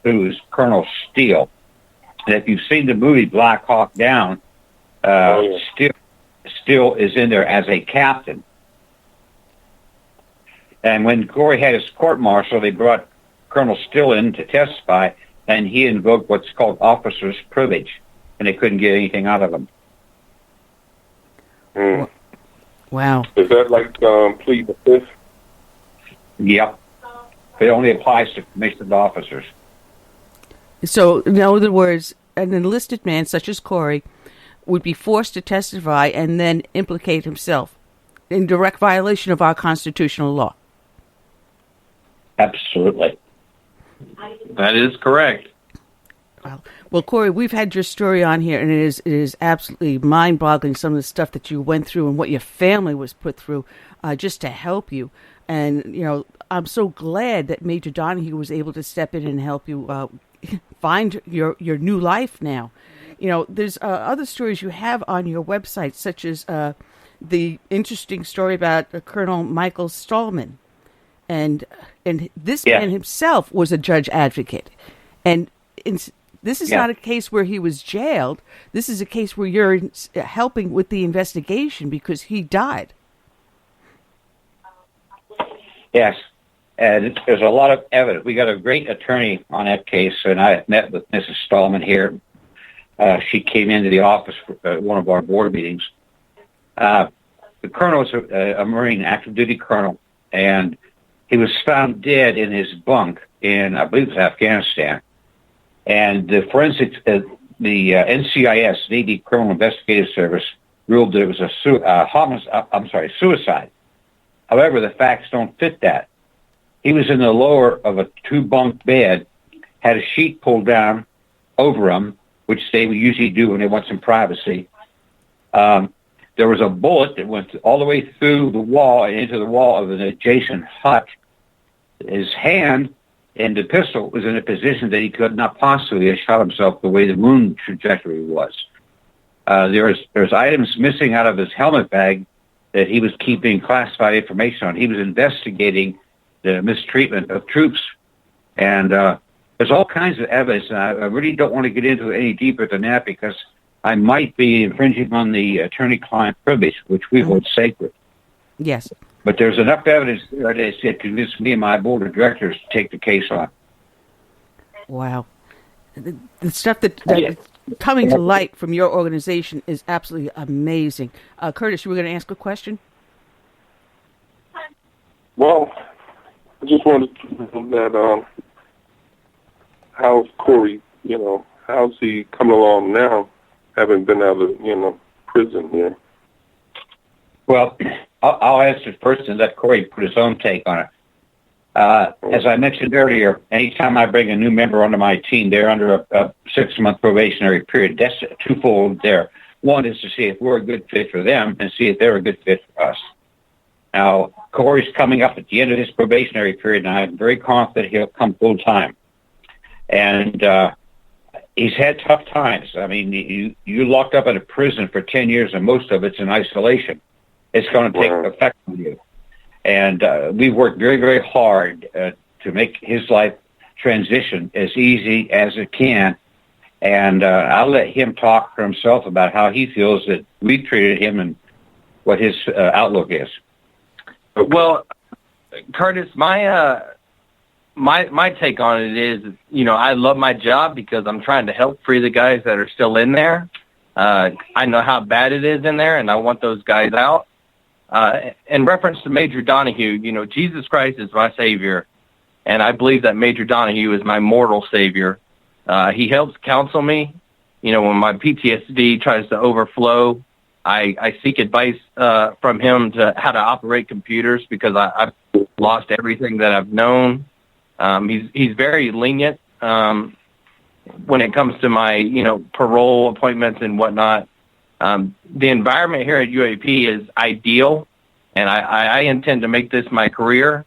S8: who is Colonel Steele. And if you've seen the movie Black Hawk Down, Steele is in there as a captain. And when Corey had his court-martial, they brought Colonel Steele in to testify, and he invoked what's called officer's privilege, and they couldn't get anything out of him.
S3: Mm.
S2: Wow.
S3: Is that like plead the fifth?
S8: Yep. It only applies to commissioned officers.
S2: So, in other words, an enlisted man such as Corey would be forced to testify and then implicate himself in direct violation of our constitutional law.
S8: Absolutely.
S7: That is correct.
S2: Well, Corey, we've had your story on here, and it is absolutely mind-boggling, some of the stuff that you went through and what your family was put through just to help you. And, I'm so glad that Major Donahue was able to step in and help you find your new life now. There's other stories you have on your website, such as the interesting story about Colonel Michael Stallman. And this man himself was a judge advocate. And this is not a case where he was jailed. This is a case where you're helping with the investigation because he died.
S8: Yes. And there's a lot of evidence. We got a great attorney on that case, and I met with Mrs. Stallman here. She came into the office for one of our board meetings. The colonel was a Marine, active duty colonel, and he was found dead in his bunk in, I believe it was Afghanistan. And the forensics, the NCIS, Navy Criminal Investigative Service, ruled that it was a suicide. However, the facts don't fit that. He was in the lower of a 2-bunk bed, had a sheet pulled down over him, which they would usually do when they want some privacy. There was a bullet that went all the way through the wall and into the wall of an adjacent hut. His hand and the pistol was in a position that he could not possibly have shot himself the way the wound trajectory was. There's items missing out of his helmet bag that he was keeping classified information on. He was investigating the mistreatment of troops. And there's all kinds of evidence, and I really don't want to get into it any deeper than that because I might be infringing on the attorney-client privilege, which we hold sacred.
S2: Yes.
S8: But there's enough evidence there that convinced me and my board of directors to take the case on.
S2: Wow. The stuff that is coming to light from your organization is absolutely amazing. Curtis, you were going to ask a question?
S3: Well, I just wanted to know that how's Corey, how's he coming along now having been out of, prison here.
S8: Well, I'll answer first and let Corey put his own take on it. As I mentioned earlier, anytime I bring a new member onto my team, they're under a 6-month probationary period. That's twofold there. One is to see if we're a good fit for them and see if they're a good fit for us. Now, Corey's coming up at the end of his probationary period, and I'm very confident he'll come full time. And he's had tough times. I mean, you locked up in a prison for 10 years, and most of it's in isolation. It's going to take effect on you. And we've worked very, very hard to make his life transition as easy as it can. And I'll let him talk for himself about how he feels that we treated him and what his outlook is.
S7: Well, Curtis, my take on it is, I love my job because I'm trying to help free the guys that are still in there. I know how bad it is in there, and I want those guys out. In reference to Major Donahue, Jesus Christ is my Savior, and I believe that Major Donahue is my mortal Savior. He helps counsel me. When my PTSD tries to overflow, I seek advice from him to how to operate computers because I've lost everything that I've known. He's very lenient when it comes to my, parole appointments and whatnot. The environment here at UAP is ideal, and I intend to make this my career.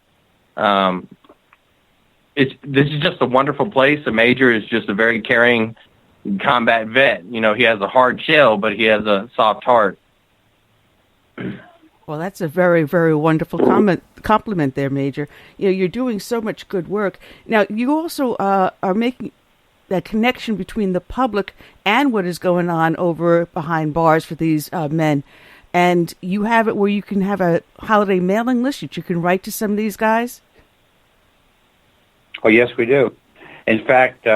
S7: This is just a wonderful place. The Major is just a very caring combat vet. He has a hard shell, but he has a soft heart.
S2: Well, that's a very, very wonderful compliment there, Major. You're doing so much good work. Now, you also are making that connection between the public and what is going on over behind bars for these men. And you have it where you can have a holiday mailing list that you can write to some of these guys?
S8: Oh, yes, we do. In fact,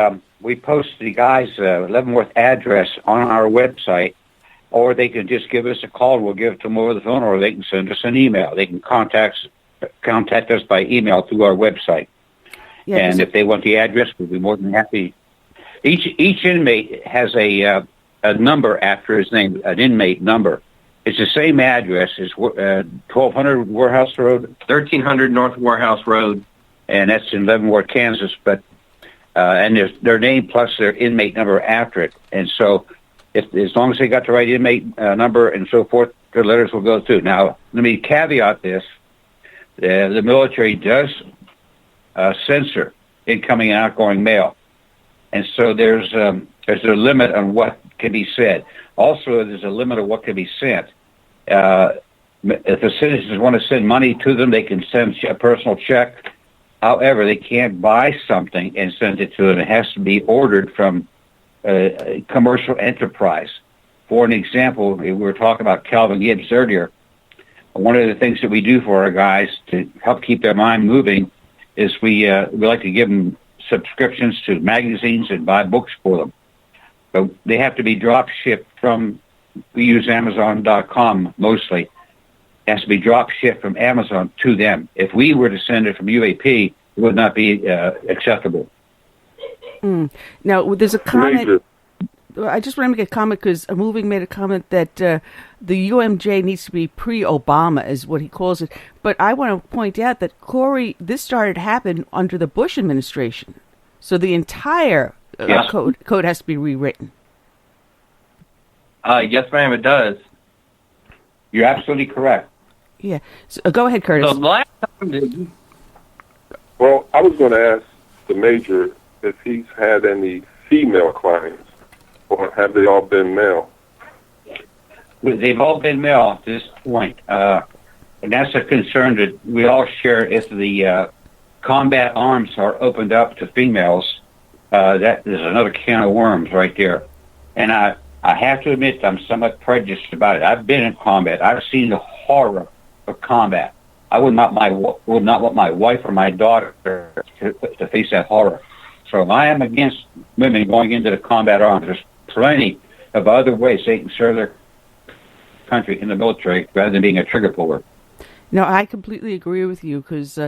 S8: we post the guys' Leavenworth address on our website, or they can just give us a call. We'll give it to them over the phone, or they can send us an email. They can contact us by email through our website. Yeah, and if they want the address, we'll be more than happy. Each inmate has a number after his name, an inmate number. It's the same address as 1200 Warehouse Road?
S7: 1300 North Warehouse Road.
S8: And that's in Leavenworth, Kansas. But and there's their name plus their inmate number after it. And so as long as they got the right inmate number and so forth, their letters will go through. Now, let me caveat this. The military does censor incoming and outgoing mail. And so there's a limit on what can be said. Also, there's a limit of what can be sent. If the citizens want to send money to them, they can send a personal check. However, they can't buy something and send it to them. It has to be ordered from a commercial enterprise. For an example, we were talking about Calvin Gibbs earlier. One of the things that we do for our guys to help keep their mind moving is we like to give them subscriptions to magazines and buy books for them. But they have to be drop shipped from, we use Amazon.com mostly. It has to be drop shipped from Amazon to them. If we were to send it from UAP, it would not be acceptable.
S2: Now, there's a comment. I just want to make a comment because Moving made a comment that the UMJ needs to be pre-Obama, is what he calls it. But I want to point out that, Corey, this started to happen under the Bush administration. So the entire code has to be rewritten.
S7: Yes, ma'am, it does.
S8: You're absolutely correct.
S2: Yeah. So, go ahead, Curtis.
S7: So last time,
S3: well, I was going to ask the Major if he's had any female clients, or have they all been male?
S8: They've all been male at this point. And that's a concern that we all share. If the combat arms are opened up to females, that is another can of worms right there. And I have to admit I'm somewhat prejudiced about it. I've been in combat. I've seen the horror of combat. I would not want my wife or my daughter to face that horror. So I am against women going into the combat arms. There's plenty of other ways they can serve their country in the military rather than being a trigger puller.
S2: No, I completely agree with you because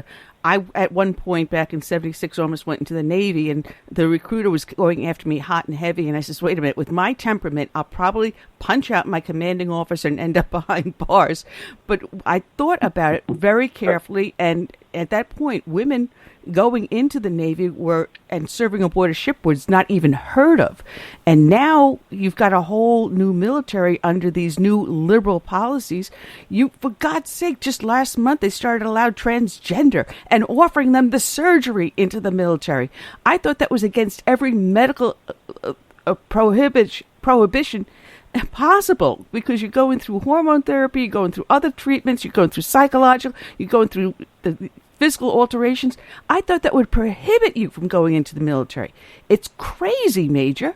S2: I, at one point back in 76, almost went into the Navy, and the recruiter was going after me hot and heavy. And I says, wait a minute, with my temperament, I'll probably punch out my commanding officer and end up behind bars. But I thought about it very carefully. And at that point, women going into the Navy and serving aboard a ship was not even heard of. And now you've got a whole new military under these new liberal policies. For God's sake, just last month they started allowing transgender and offering them the surgery into the military. I thought that was against every medical prohibition possible, because you're going through hormone therapy, you're going through other treatments, you're going through psychological, you're going through the physical alterations. I thought that would prohibit you from going into the military. It's crazy, Major.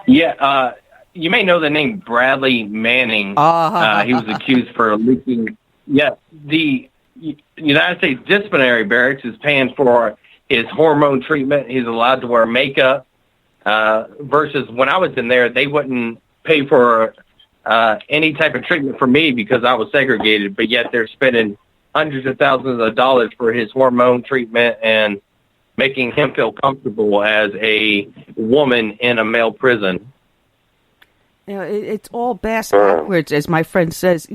S7: Yeah, you may know the name Bradley Manning. He was accused for leaking. Yeah, the United States disciplinary barracks is paying for his hormone treatment. He's allowed to wear makeup. Versus when I was in there, they wouldn't pay for any type of treatment for me because I was segregated. But yet they're spending hundreds of thousands of dollars for his hormone treatment and making him feel comfortable as a woman in a male prison.
S2: It's all bass backwards, as my friend says.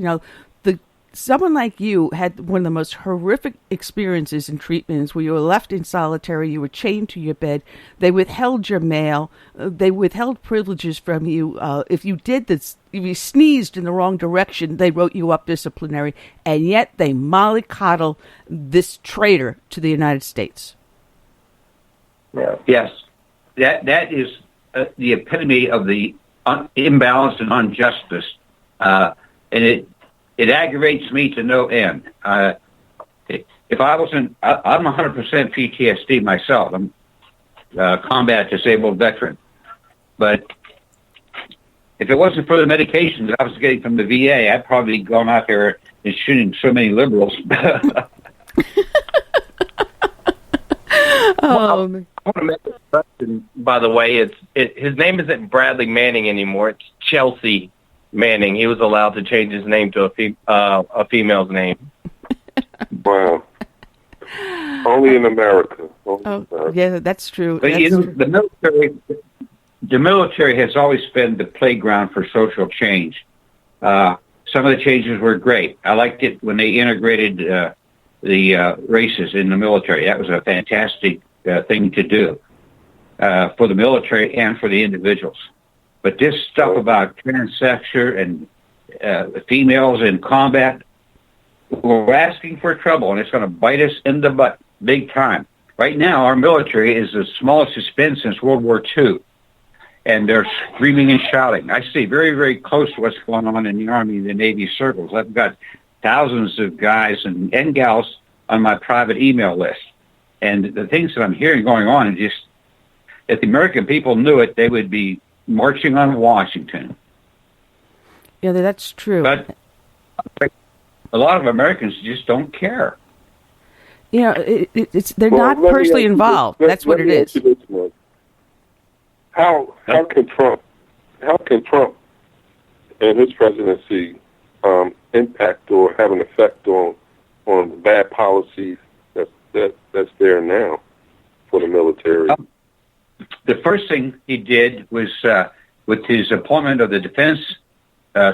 S2: Someone like you had one of the most horrific experiences in treatments where you were left in solitary, you were chained to your bed, they withheld your mail, they withheld privileges from you. If you did this, if you sneezed in the wrong direction, they wrote you up disciplinary, and yet they mollycoddle this traitor to the United States.
S8: Yes, that is the epitome of the imbalance and injustice, and it aggravates me to no end. If I wasn't, I'm 100% PTSD myself. I'm a combat disabled veteran. But if it wasn't for the medications that I was getting from the VA, I'd probably gone out there and shooting so many liberals. I
S7: want to make a question, by the way. His name isn't Bradley Manning anymore. It's Chelsea Manning. He was allowed to change his name to a female's name.
S3: Wow. Only in America.
S2: Yeah, that's true.
S8: But the military has always been the playground for social change. Some of the changes were great. I liked it when they integrated the races in the military. That was a fantastic thing to do for the military and for the individuals. But this stuff about transsexual and females in combat, we're asking for trouble, and it's going to bite us in the butt big time. Right now, our military is the smallest it's been since World War II, and they're screaming and shouting. I stay very, very close to what's going on in the Army and the Navy circles. I've got thousands of guys and gals on my private email list. And the things that I'm hearing going on, is just, if the American people knew it, they would be marching on Washington.
S2: Yeah, that's true.
S8: But a lot of Americans just don't care.
S2: They're not personally involved. That's what it is.
S3: How can Trump and his presidency impact or have an effect on the bad policies that's there now for the military?
S8: The first thing he did was with his appointment of the defense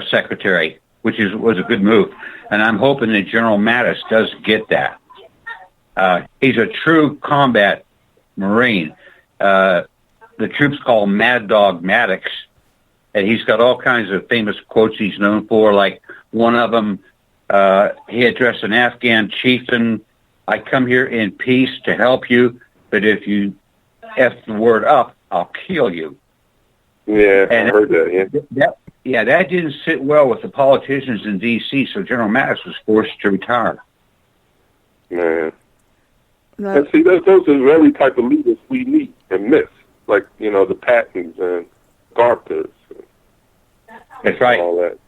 S8: secretary, which was a good move. And I'm hoping that General Mattis does get that. He's a true combat Marine. The troops call him Mad Dog Maddox. And he's got all kinds of famous quotes he's known for, like one of them, he addressed an Afghan chieftain, "I come here in peace to help you, but if you F the word up, I'll kill you."
S3: Yeah, I heard that,
S8: yeah. That didn't sit well with the politicians in D.C., so General Mattis was forced to retire.
S3: Man. And see, those are the very type of leaders we need and miss, like, the Pattons and Garthers.
S8: That's right.
S3: All that.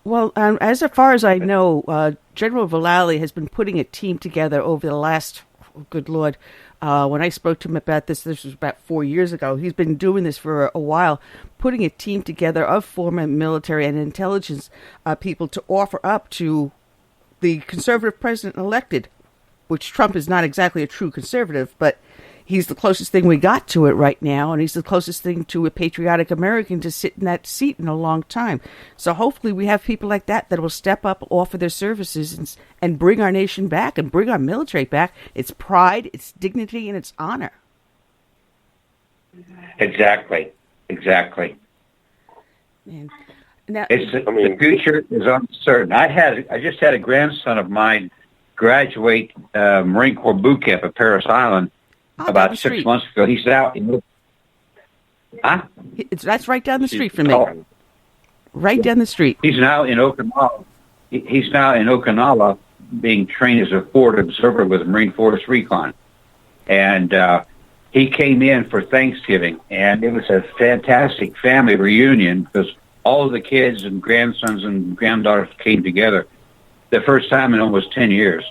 S2: Well, as far as I know, General Vallely has been putting a team together over the last, good Lord, when I spoke to him about this was about 4 years ago. He's been doing this for a while, putting a team together of former military and intelligence people to offer up to the conservative president elected which Trump is not exactly a true conservative, but he's the closest thing we got to it right now, and he's the closest thing to a patriotic American to sit in that seat in a long time. So hopefully we have people like that will step up, offer their services, and bring our nation back and bring our military back. Its pride, its dignity, and its honor.
S8: Exactly.
S2: And now,
S8: the future is uncertain. I just had a grandson of mine graduate Marine Corps boot camp at Parris Island about 6 months ago. He's out in
S2: that's right down the street from me. Right down the street.
S8: He's now in Okinawa. He's now in Okinawa being trained as a forward observer with Marine Force Recon. And he came in for Thanksgiving, and it was a fantastic family reunion because all of the kids and grandsons and granddaughters came together the first time in almost 10 years.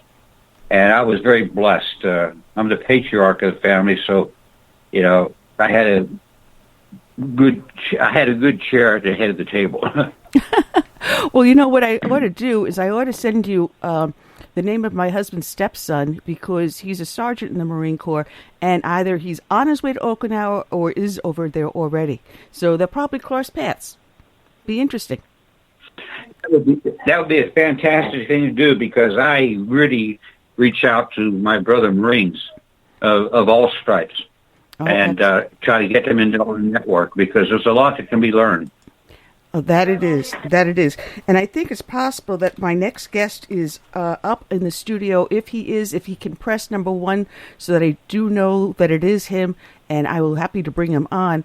S8: And I was very blessed. I'm the patriarch of the family, so, I had a good chair at the head of the table.
S2: Well, what I ought to do is I ought to send you the name of my husband's stepson, because he's a sergeant in the Marine Corps, and either he's on his way to Okinawa or is over there already. So they'll probably cross paths. Be interesting.
S8: That would be a fantastic thing to do, because I really reach out to my brother Marines of all stripes and try to get them into our network, because there's a lot that can be learned.
S2: Oh, that it is. And I think it's possible that my next guest is up in the studio. If he can press number 1 so that I do know that it is him, and I will happy to bring him on.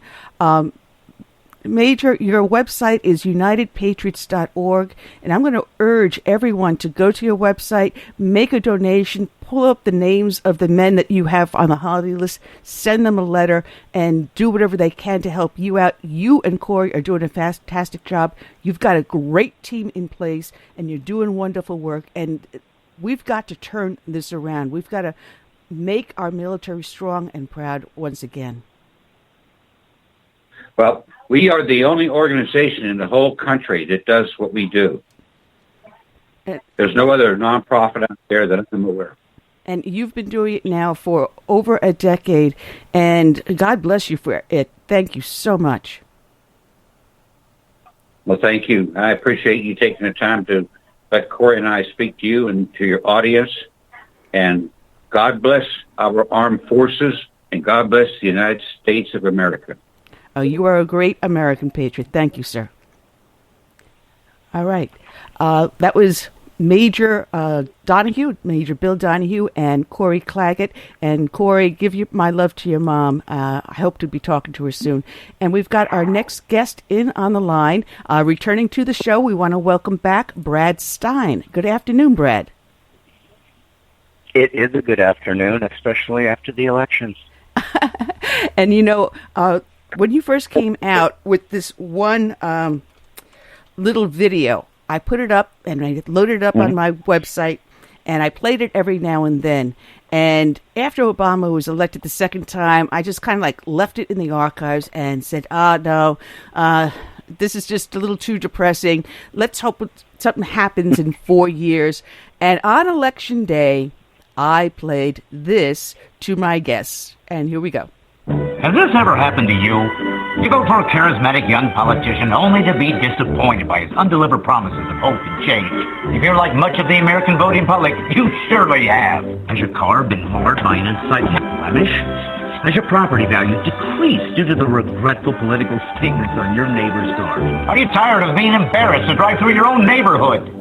S2: Major, your website is unitedpatriots.org, and I'm going to urge everyone to go to your website, make a donation, pull up the names of the men that you have on the holiday list, send them a letter, and do whatever they can to help you out. You and Corey are doing a fantastic job. You've got a great team in place, and you're doing wonderful work, and we've got to turn this around. We've got to make our military strong and proud once again.
S8: Well, we are the only organization in the whole country that does what we do. There's no other nonprofit out there that I'm aware of.
S2: And you've been doing it now for over a decade, and God bless you for it. Thank you so much.
S8: Well, thank you. I appreciate you taking the time to let Corey and I speak to you and to your audience. And God bless our armed forces, and God bless the United States of America.
S2: Oh, you are a great American patriot. Thank you, sir. All right. That was Major Donahue, Major Bill Donahue, and Corey Clagett. And Corey, give you my love to your mom. I hope to be talking to her soon. And we've got our next guest in on the line. Returning to the show, we want to welcome back Brad Stein. Good afternoon, Brad.
S9: It is a good afternoon, especially after the elections.
S2: And when you first came out with this one little video, I put it up and I loaded it up on my website, and I played it every now and then. And after Obama was elected the second time, I just kind of left it in the archives and said, no, this is just a little too depressing. Let's hope something happens in 4 years. And on Election Day, I played this to my guests. And here we go.
S10: Has this ever happened to you? You go for a charismatic young politician only to be disappointed by his undelivered promises of hope and change. If you're like much of the American voting public, you surely have. Has your car been marred by an unsightly blemish? Has your property value decreased due to the regretful political statements on your neighbor's car? Are you tired of being embarrassed to drive through your own neighborhood?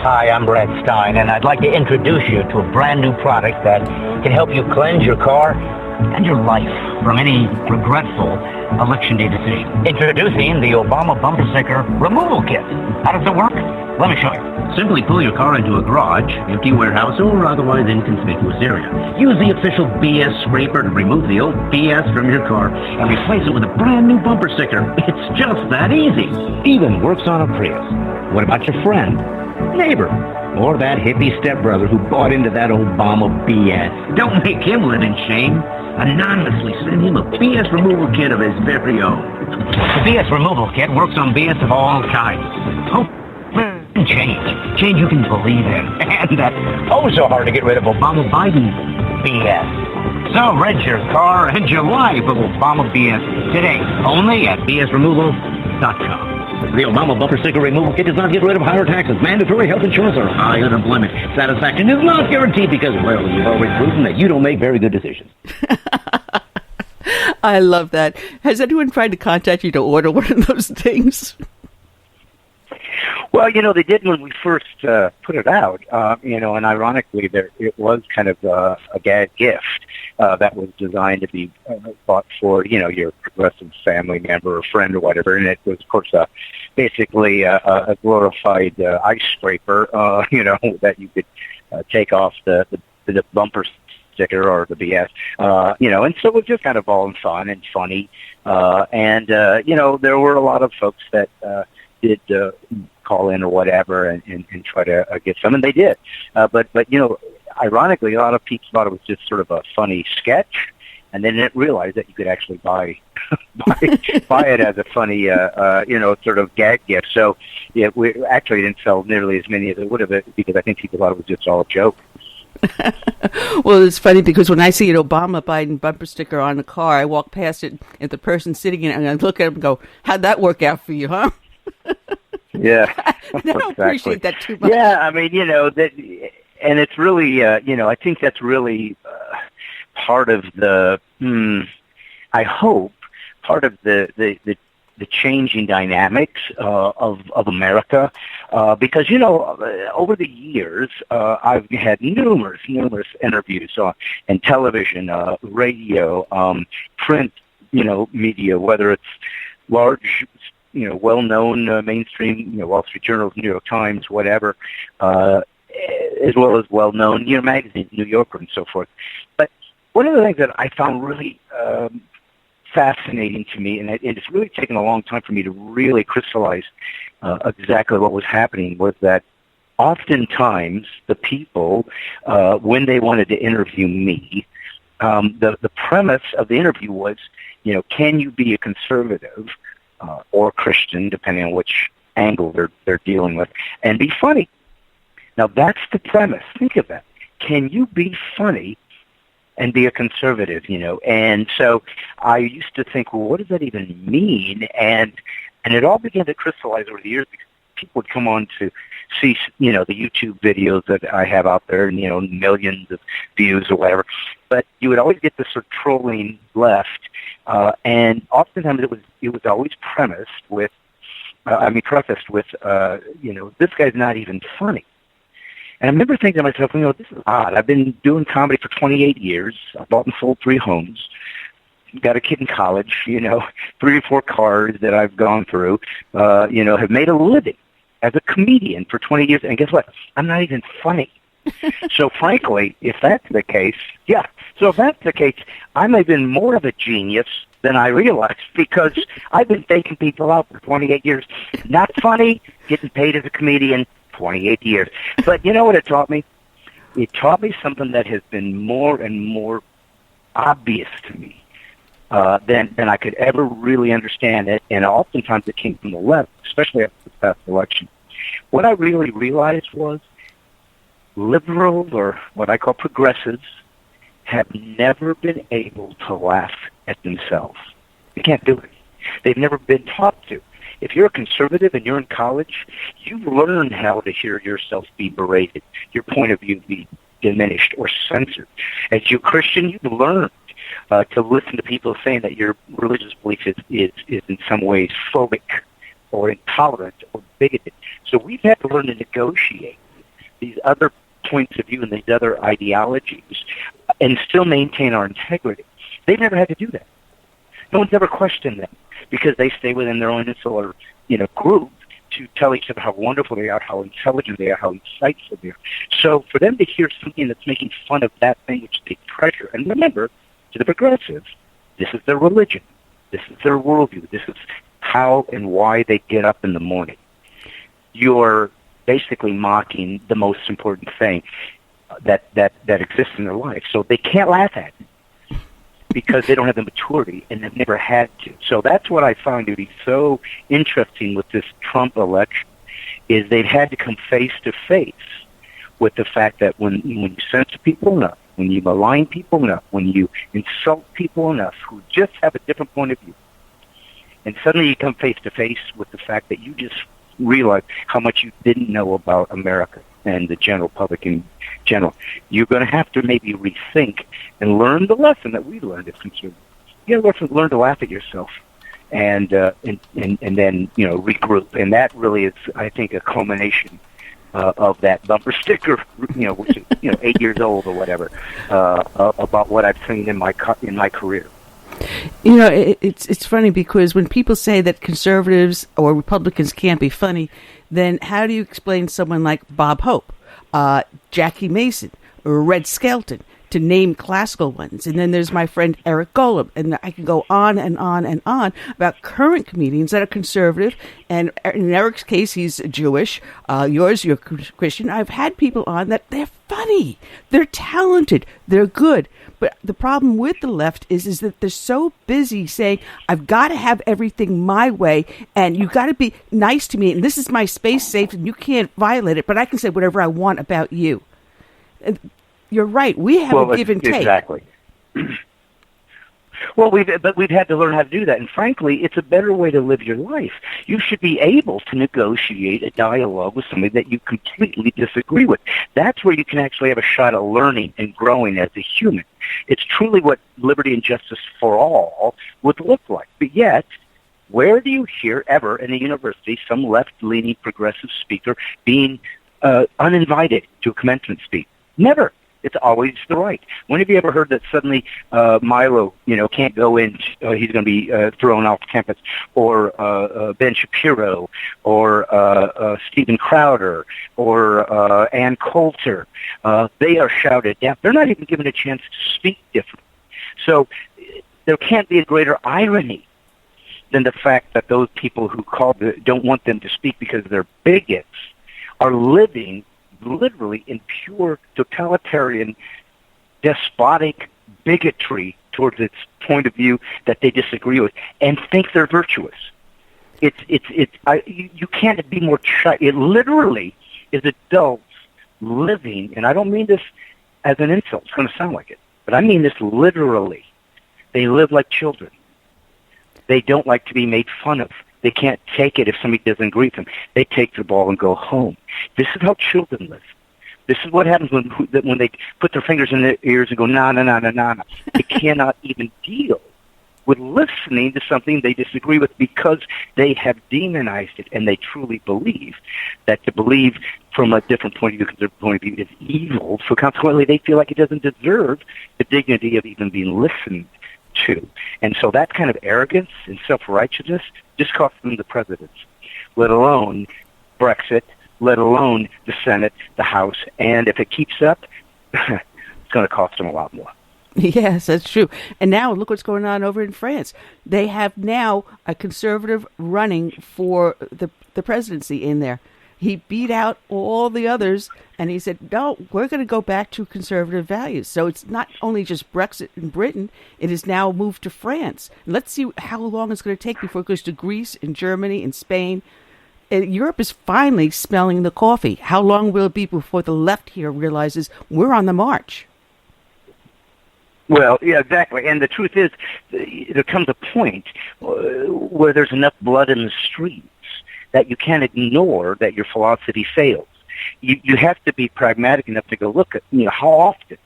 S10: Hi, I'm Brad Stein, and I'd like to introduce you to a brand new product that can help you cleanse your car and your life from any regretful Election Day decision. Introducing the Obama Bumper Sticker Removal Kit. How does it work? Let me show you. Simply pull your car into a garage, empty warehouse, or otherwise inconspicuous area. Use the official BS scraper to remove the old BS from your car and replace it with a brand new bumper sticker. It's just that easy. Even works on a Prius. What about your friend, neighbor, or that hippie stepbrother who bought into that Obama BS? Don't make him live in shame. Anonymously send him a BS removal kit of his very own. The BS removal kit works on BS of all kinds. change. Change you can believe in. And that so hard to get rid of Obama-Biden BS. So rid your car and your life of Obama BS today, only at bsremoval.com. The Obama bumper sticker removal kit does not get rid of higher taxes, mandatory health insurance, or high unemployment. Satisfaction is not guaranteed because, well, you've already proven that you don't make very good decisions.
S2: I love that. Has anyone tried to contact you to order one of those things?
S9: Well, they did when we first put it out, and ironically, it was kind of a gag gift that was designed to be bought for, your progressive family member or friend or whatever, and it was, of course, basically a glorified ice scraper, that you could take off the bumper sticker or the BS, and so it was just kind of all fun and funny, and there were a lot of folks that did call in or whatever and try to get some, and they did. But ironically, a lot of people thought it was just sort of a funny sketch, and they didn't realize that you could actually buy it as a funny, sort of gag gift. So we actually didn't sell nearly as many as it would have because I think people thought it was just all a joke.
S2: Well, it's funny because when I see an Obama-Biden bumper sticker on a car, I walk past it and the person sitting in it, and I look at him and go, how'd that work out for you, huh?
S9: Yeah.
S2: I don't appreciate that too much.
S9: Yeah, I mean, that, and it's really, I think that's really part of the, I hope, part of the changing dynamics of America, because over the years I've had numerous interviews on television, radio, print, media, whether it's large, well-known mainstream, Wall Street Journal, New York Times, whatever, as well as well-known, magazines, New Yorker, and so forth. But one of the things that I found really fascinating to me, and it's really taken a long time for me to really crystallize exactly what was happening, was that oftentimes the people, when they wanted to interview me, the premise of the interview was, can you be a conservative or Christian, depending on which angle they're dealing with, and be funny? Now, that's the premise. Think of that. Can you be funny and be a conservative, And so I used to think, well, what does that even mean? And it all began to crystallize over the years because people would come on to see, the YouTube videos that I have out there, and, millions of views or whatever. But you would always get this sort of trolling left, and oftentimes it was always prefaced with, this guy's not even funny. And I remember thinking to myself, this is odd. I've been doing comedy for 28 years. I've bought and sold 3 homes. Got a kid in college, 3 or 4 cars that I've gone through, have made a living as a comedian for 20 years. And guess what? I'm not even funny. So frankly, if that's the case, I'm even more of a genius than I realized, because I've been faking people out for 28 years. Not funny, getting paid as a comedian, 28 years. But you know what it taught me? It taught me something that has been more and more obvious to me than I could ever really understand it. And oftentimes it came from the left, especially after the past election. What I really realized was liberals, or what I call progressives, have never been able to laugh at themselves. They can't do it. They've never been taught to. If you're a conservative and you're in college, you've learned how to hear yourself be berated, your point of view be diminished or censored. As you're a Christian, you've learned to listen to people saying that your religious belief is in some ways phobic or intolerant or bigoted. So we've had to learn to negotiate these other points of view and these other ideologies and still maintain our integrity. They've never had to do that. No one's ever questioned them, because they stay within their own insular, group to tell each other how wonderful they are, how intelligent they are, how insightful they are. So for them to hear something that's making fun of that thing which they treasure, and remember, to the progressives, this is their religion, this is their worldview, this is how and why they get up in the morning. You're basically mocking the most important thing that exists in their life. So they can't laugh at it, because they don't have the maturity and they've never had to. So that's what I find to be so interesting with this Trump election, is they've had to come face to face with the fact that when you censor people enough, when you malign people enough, when you insult people enough who just have a different point of view, and suddenly you come face to face with the fact that you just realize how much you didn't know about America and the general public in general, you're going to have to maybe rethink and learn the lesson that we learned as conservatives. You got to learn to laugh at yourself, and then regroup. And that really is, I think, a culmination of that bumper sticker, which is 8 years old or whatever, about what I've seen in my career.
S2: It's funny because when people say that conservatives or Republicans can't be funny, then how do you explain someone like Bob Hope, Jackie Mason, or Red Skelton, to name classical ones? And then there's my friend Eric Golub, and I can go on and on and on about current comedians that are conservative. And in Eric's case, he's Jewish. You're Christian. I've had people on that they're funny, they're talented, they're good. But the problem with the left is that they're so busy saying, I've got to have everything my way, and you got to be nice to me, and this is my space safe, and you can't violate it, but I can say whatever I want about you. And you're right. We have a give and take.
S9: Exactly. Well, we've had to learn how to do that, and frankly, it's a better way to live your life. You should be able to negotiate a dialogue with somebody that you completely disagree with. That's where you can actually have a shot at learning and growing as a human. It's truly what liberty and justice for all would look like. But yet, where do you hear ever in a university some left-leaning progressive speaker being uninvited to a commencement speech? Never. It's always the right. When have you ever heard that suddenly Milo, can't go in, he's going to be thrown off campus, or Ben Shapiro, or Stephen Crowder, or Ann Coulter? They are shouted down. They're not even given a chance to speak different. So there can't be a greater irony than the fact that those people who don't want them to speak because they're bigots are living literally in pure totalitarian, despotic bigotry towards its point of view that they disagree with, and think they're virtuous. You can't be more. It literally is adults living, and I don't mean this as an insult. It's going to sound like it, but I mean this literally. They live like children. They don't like to be made fun of. They can't take it if somebody doesn't agree with them. They take the ball and go home. This is how children live. This is what happens when they put their fingers in their ears and go, na, na, na, na, na, na. They cannot even deal with listening to something they disagree with because they have demonized it, and they truly believe that to believe from a different point of view, because their point of view is evil, so consequently they feel like it doesn't deserve the dignity of even being listened to. And so that kind of arrogance and self-righteousness just cost them the presidency, let alone Brexit, let alone the Senate, the House, and if it keeps up, it's going to cost them a lot more.
S2: Yes, that's true. And now look what's going on over in France. They have now a conservative running for the presidency in there. He beat out all the others, and he said, no, we're going to go back to conservative values. So it's not only just Brexit in Britain, it is now moved to France. And let's see how long it's going to take before it goes to Greece and Germany and Spain. And Europe is finally smelling the coffee. How long will it be before the left here realizes we're on the march?
S9: Well, yeah, exactly. And the truth is, there comes a point where there's enough blood in the streets that you can't ignore that your philosophy fails. You have to be pragmatic enough to go, look at, how often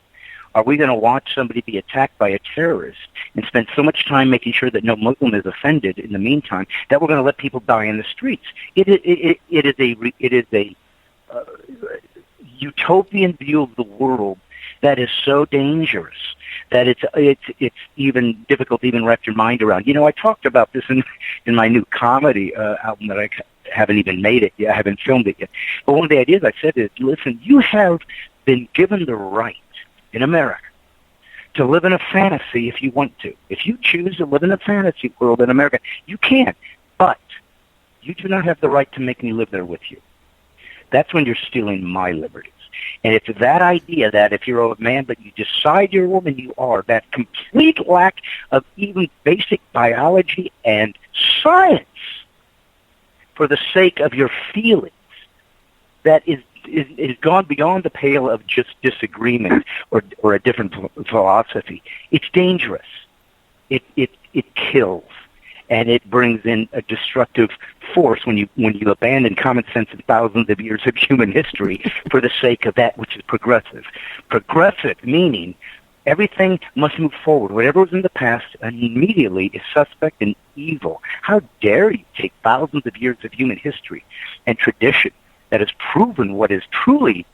S9: are we going to watch somebody be attacked by a terrorist and spend so much time making sure that no Muslim is offended in the meantime that we're going to let people die in the streets? It is a utopian view of the world that is so dangerous that it's even difficult to even wrap your mind around. I talked about this in my new comedy album that I haven't even made it yet. I haven't filmed it yet. But one of the ideas I said is, listen, you have been given the right in America to live in a fantasy if you want to. If you choose to live in a fantasy world in America, you can. But you do not have the right to make me live there with you. That's when you're stealing my liberties. And it's that idea that if you're a man but you decide you're a woman, you are, that complete lack of even basic biology and science for the sake of your feelings, that is gone beyond the pale of just disagreement or a different philosophy. It's dangerous. It kills, and it brings in a destructive force when you abandon common sense and thousands of years of human history for the sake of that which is progressive. Progressive meaning everything must move forward. Whatever was in the past immediately is suspect and evil. How dare you take thousands of years of human history and tradition that has proven what is truly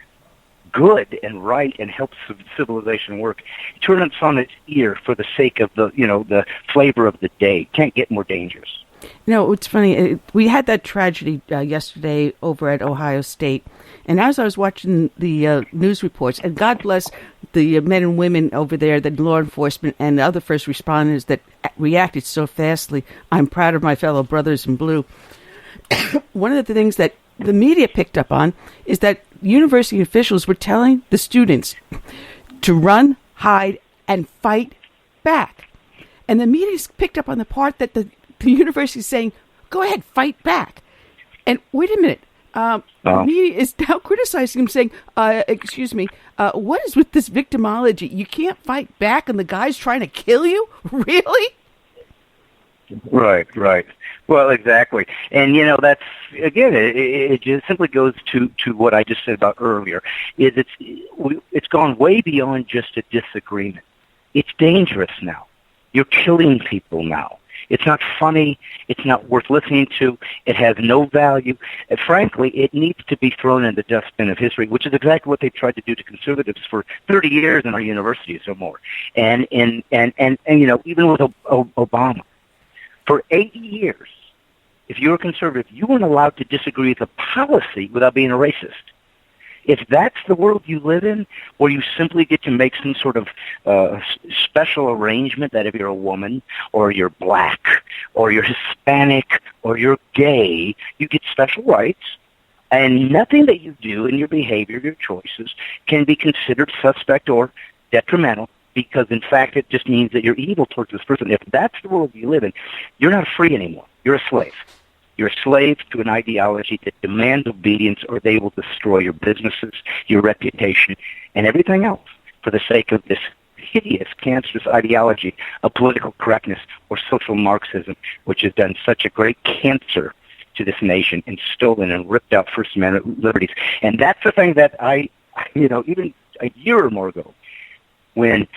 S9: good and right and helps civilization work, turn it on its ear for the sake of the flavor of the day. Can't get more dangerous.
S2: It's funny. We had that tragedy yesterday over at Ohio State, and as I was watching the news reports, and God bless the men and women over there, the law enforcement and the other first responders that reacted so fastly. I'm proud of my fellow brothers in blue. One of the things that the media picked up on is that university officials were telling the students to run, hide, and fight back. And the media picked up on the part that the university is saying, go ahead, fight back. And wait a minute. The media is now criticizing him, saying, what is with this victimology? You can't fight back and the guy's trying to kill you? Really?
S9: Right. Well, exactly. And, that's, again, it just simply goes to what I just said about earlier, is it's gone way beyond just a disagreement. It's dangerous now. You're killing people now. It's not funny. It's not worth listening to. It has no value. And frankly, it needs to be thrown in the dustbin of history, which is exactly what they've tried to do to conservatives for 30 years in our universities or more. And even with Obama, for 8 years, if you were a conservative, you weren't allowed to disagree with a policy without being a racist. If that's the world you live in, where you simply get to make some sort of special arrangement that if you're a woman or you're black or you're Hispanic or you're gay, you get special rights, and nothing that you do in your behavior, your choices, can be considered suspect or detrimental, because in fact it just means that you're evil towards this person. If that's the world you live in, you're not free anymore. You're a slave. You're a slave to an ideology that demands obedience, or they will destroy your businesses, your reputation, and everything else for the sake of this hideous, cancerous ideology of political correctness or social Marxism, which has done such a great cancer to this nation and stolen and ripped out First Amendment liberties. And that's the thing that I even a year or more ago, when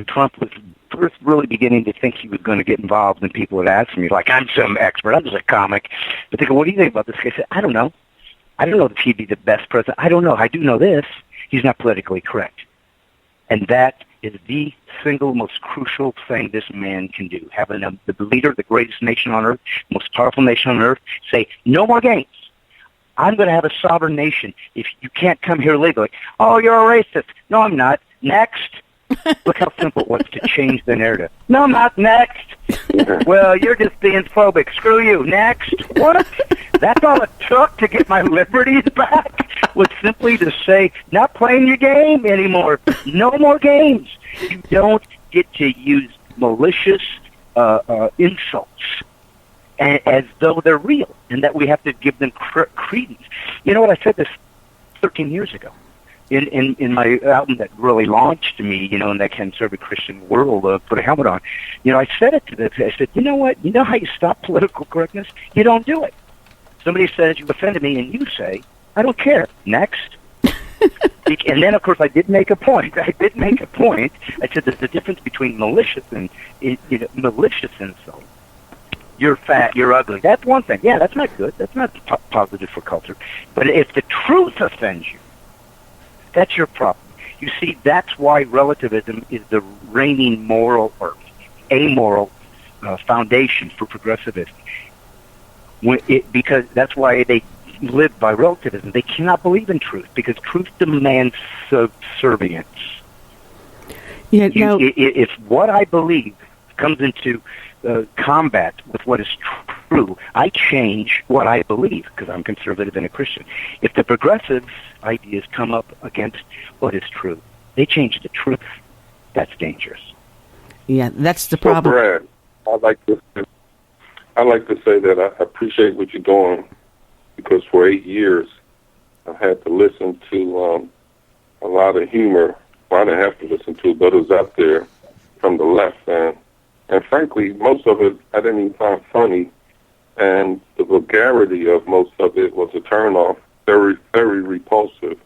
S9: Trump was first really beginning to think he was going to get involved, and people would ask me, like, I'm some expert, I'm just a comic, but they go, what do you think about this guy? I said, I don't know if he'd be the best president. I don't know. I do know this. He's not politically correct. And that is the single most crucial thing this man can do. Having the leader of the greatest nation on earth, most powerful nation on earth, say, no more games. I'm going to have a sovereign nation. If you can't come here legally, oh, you're a racist. No, I'm not. Next. Look how simple it was to change the narrative. No, I'm not. Next. Well, you're just being phobic. Screw you. Next. What? That's all it took to get my liberties back, was simply to say, not playing your game anymore. No more games. You don't get to use malicious insults as though they're real, and that we have to give them credence. You know what? I said this 13 years ago. In my album that really launched me, in that conservative Christian world, Put a Helmet On, I said it to them. I said, you know what? You know how you stop political correctness? You don't do it. Somebody says, you offended me, and you say, I don't care. Next. And then, of course, I did make a point. I said there's a difference between malicious and malicious insult. You're fat, you're ugly. That's one thing. Yeah, that's not good. That's not positive for culture. But if the truth offends you, that's your problem. You see, that's why relativism is the reigning moral or amoral foundation for progressivism. Because that's why they live by relativism. They cannot believe in truth, because truth demands subservience.
S2: Yeah,
S9: if what I believe comes into combat with what is true, I change what I believe, because I'm conservative and a Christian. If the progressive ideas come up against what is true, they change the truth. That's dangerous.
S2: Yeah, that's the problem.
S3: Brad, I like to say that I appreciate what you're doing, because for 8 years I've had to listen to a lot of humor. Well, I didn't have to listen to, but it was out there from the left, and frankly, most of it I didn't even find funny, and the vulgarity of most of it was a turnoff, very, very repulsive.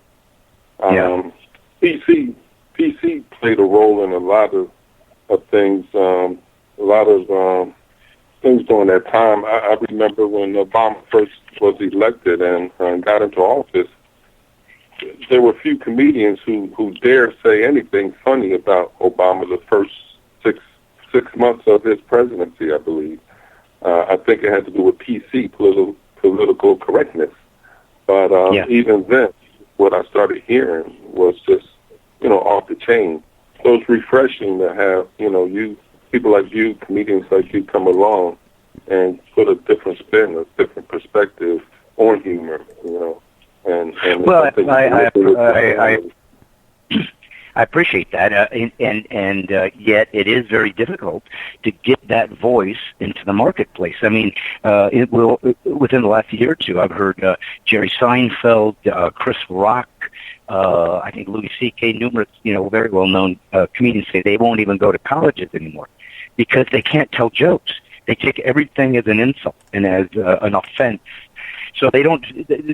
S3: PC played a role in a lot of things, things during that time. I remember when Obama first was elected and got into office, there were few comedians who dare say anything funny about Obama the first six months of his presidency, I believe. I think it had to do with PC, political correctness. But even then, what I started hearing was just, off the chain. So it's refreshing to have, people like you, comedians like you, come along and put a different spin, a different perspective on humor, And
S9: well, I appreciate that, and yet it is very difficult to get that voice into the marketplace. I mean, within the last year or two, I've heard Jerry Seinfeld, Chris Rock, I think Louis C.K., numerous, very well-known comedians say they won't even go to colleges anymore because they can't tell jokes. They take everything as an insult and as an offense. So they don't.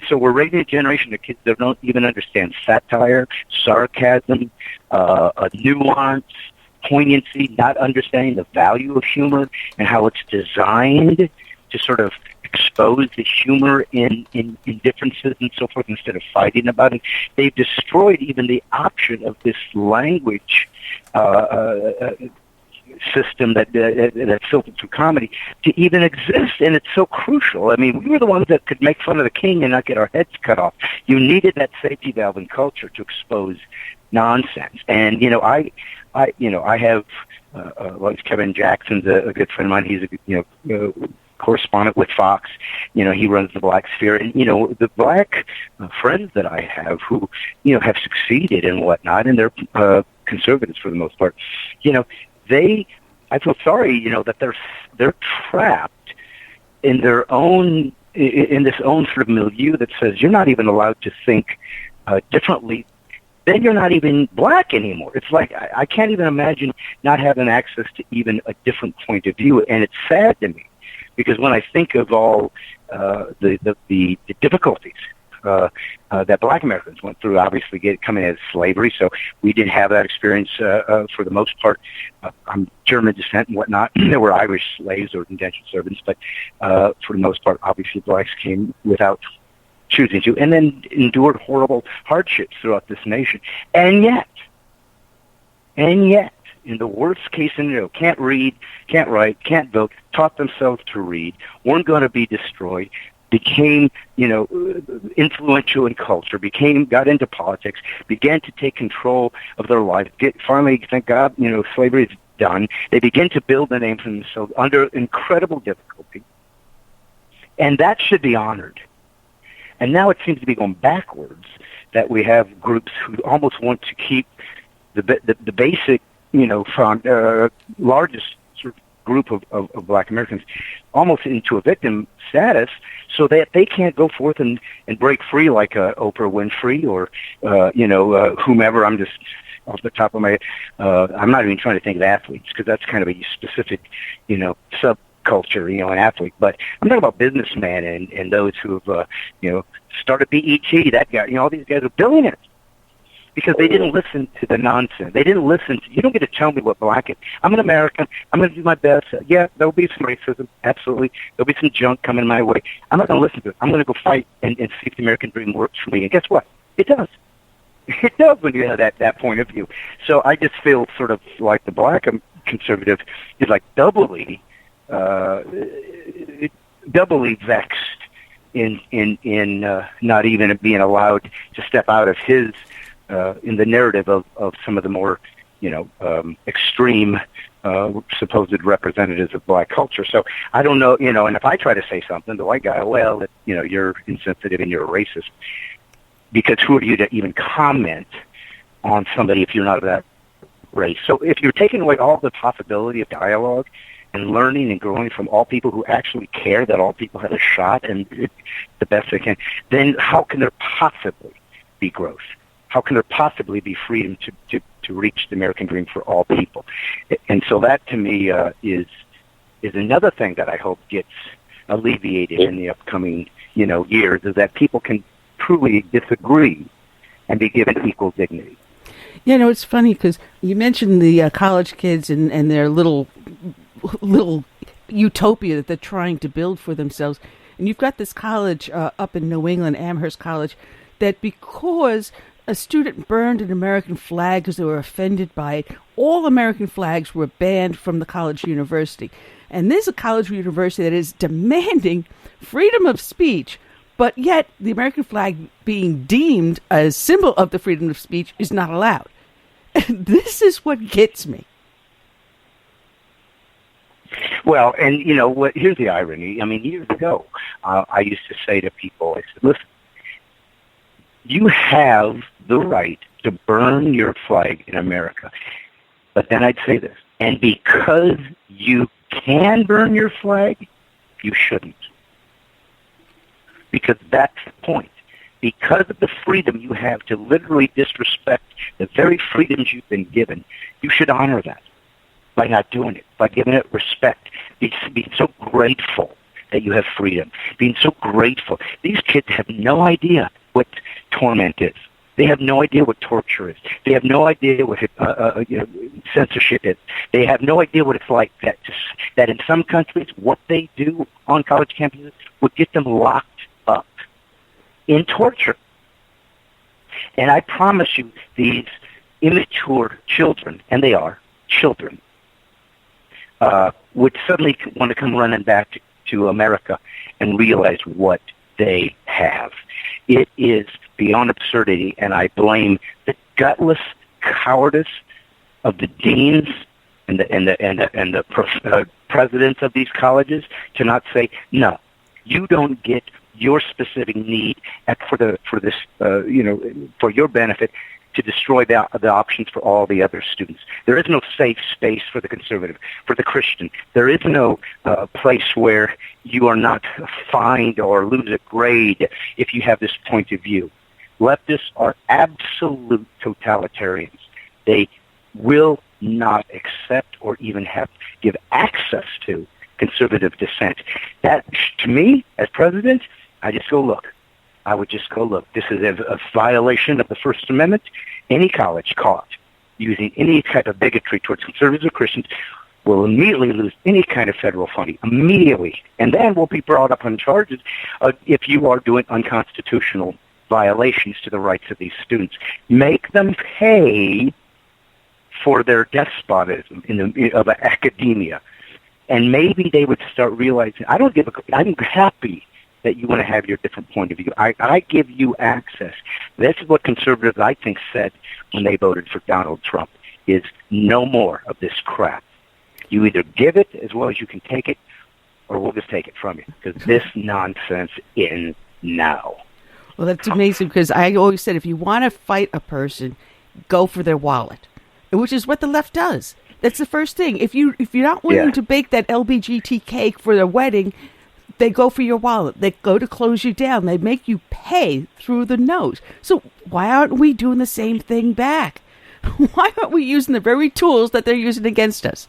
S9: So we're raising a generation of kids that don't even understand satire, sarcasm, nuance, poignancy, not understanding the value of humor and how it's designed to sort of expose the humor in differences and so forth instead of fighting about it. They've destroyed even the option of this language system that filtered through comedy to even exist, and it's so crucial. I mean, we were the ones that could make fun of the king and not get our heads cut off. You needed that safety valve in culture to expose nonsense. And I have Kevin Jackson's a good friend of mine. He's a correspondent with Fox. He runs the Black Sphere, and the black friends that I have who have succeeded and whatnot, and they're conservatives for the most part. I feel sorry, that they're trapped in their own, in this own sort of milieu that says you're not even allowed to think differently. Then you're not even black anymore. It's like I can't even imagine not having access to even a different point of view, and it's sad to me because when I think of all the difficulties that black Americans went through, obviously coming out of slavery, so we didn't have that experience for the most part. I'm German descent and whatnot. There were Irish slaves or indentured servants, but for the most part, obviously blacks came without choosing to, and then endured horrible hardships throughout this nation. And yet, in the worst case scenario, can't read, can't write, can't vote, taught themselves to read, weren't going to be destroyed, became, influential in culture, got into politics, began to take control of their life, finally, thank God, slavery is done. They begin to build a name for themselves under incredible difficulty. And that should be honored. And now it seems to be going backwards, that we have groups who almost want to keep the basic, largest sort of group of black Americans almost into a victim status, so that they can't go forth and break free like Oprah Winfrey or whomever. I'm just off the top of my I'm not even trying to think of athletes because that's kind of a specific subculture, an athlete. But I'm talking about businessmen and those who have started BET. That guy, all these guys are billionaires. Because they didn't listen to the nonsense. They didn't listen to, you don't get to tell me what black is. I'm an American. I'm going to do my best. Yeah, there'll be some racism. Absolutely. There'll be some junk coming my way. I'm not going to listen to it. I'm going to go fight and see if the American dream works for me. And guess what? It does. It does when you have that point of view. So I just feel sort of like the black conservative is like doubly vexed in not even being allowed to step out of his in the narrative of some of the more, extreme supposed representatives of black culture. So I don't know, and if I try to say something, the white guy, well, you're insensitive and you're a racist. Because who are you to even comment on somebody if you're not of that race? So if you're taking away all the possibility of dialogue, and learning and growing from all people who actually care that all people have a shot and the best they can, then how can there possibly be growth? How can there possibly be freedom to reach the American dream for all people? And so that, to me, is another thing that I hope gets alleviated in the upcoming, years, is that people can truly disagree and be given equal dignity.
S2: It's funny because you mentioned the college kids and their little utopia that they're trying to build for themselves. And you've got this college up in New England, Amherst College, that because a student burned an American flag because they were offended by it, all American flags were banned from the college university. And this is a college university that is demanding freedom of speech, but yet the American flag being deemed a symbol of the freedom of speech is not allowed. This is what gets me.
S9: Well, and here's the irony. I mean, years ago, I used to say to people, I said, listen, you have the right to burn your flag in America. But then I'd say this, and because you can burn your flag, you shouldn't. Because that's the point. Because of the freedom you have to literally disrespect the very freedoms you've been given, you should honor that by not doing it, by giving it respect, being so grateful that you have freedom, being so grateful. These kids have no idea what torment is. They have no idea what torture is. They have no idea what censorship is. They have no idea what it's like that in some countries, what they do on college campuses would get them locked up in torture. And I promise you, these immature children, and they are children, would suddenly want to come running back to America and realize what they have. It is beyond absurdity, and I blame the gutless cowardice of the deans and the presidents of these colleges to not say, no, you don't get your specific need for your benefit to destroy the options for all the other students. There is no safe space for the conservative, for the Christian. There is no place where you are not fined or lose a grade if you have this point of view. Leftists are absolute totalitarians. They will not accept or even give access to conservative dissent. That, to me, as president, I would just go, look, this is a violation of the First Amendment. Any college caught using any type of bigotry towards conservatives or Christians will immediately lose any kind of federal funding, immediately. And then will be brought up on charges if you are doing unconstitutional violations to the rights of these students. Make them pay for their despotism of academia. And maybe they would start realizing, I'm happy that you want to have your different point of view. I give you access. This is what conservatives, I think, said when they voted for Donald Trump, is no more of this crap. You either give it as well as you can take it, or we'll just take it from you, because this nonsense ends now.
S2: Well, that's amazing, because I always said if you want to fight a person, go for their wallet, which is what the left does. That's the first thing. If you're not willing to bake that LBGT cake for their wedding, they go for your wallet. They go to close you down. They make you pay through the nose. So why aren't we doing the same thing back? Why aren't we using the very tools that they're using against us?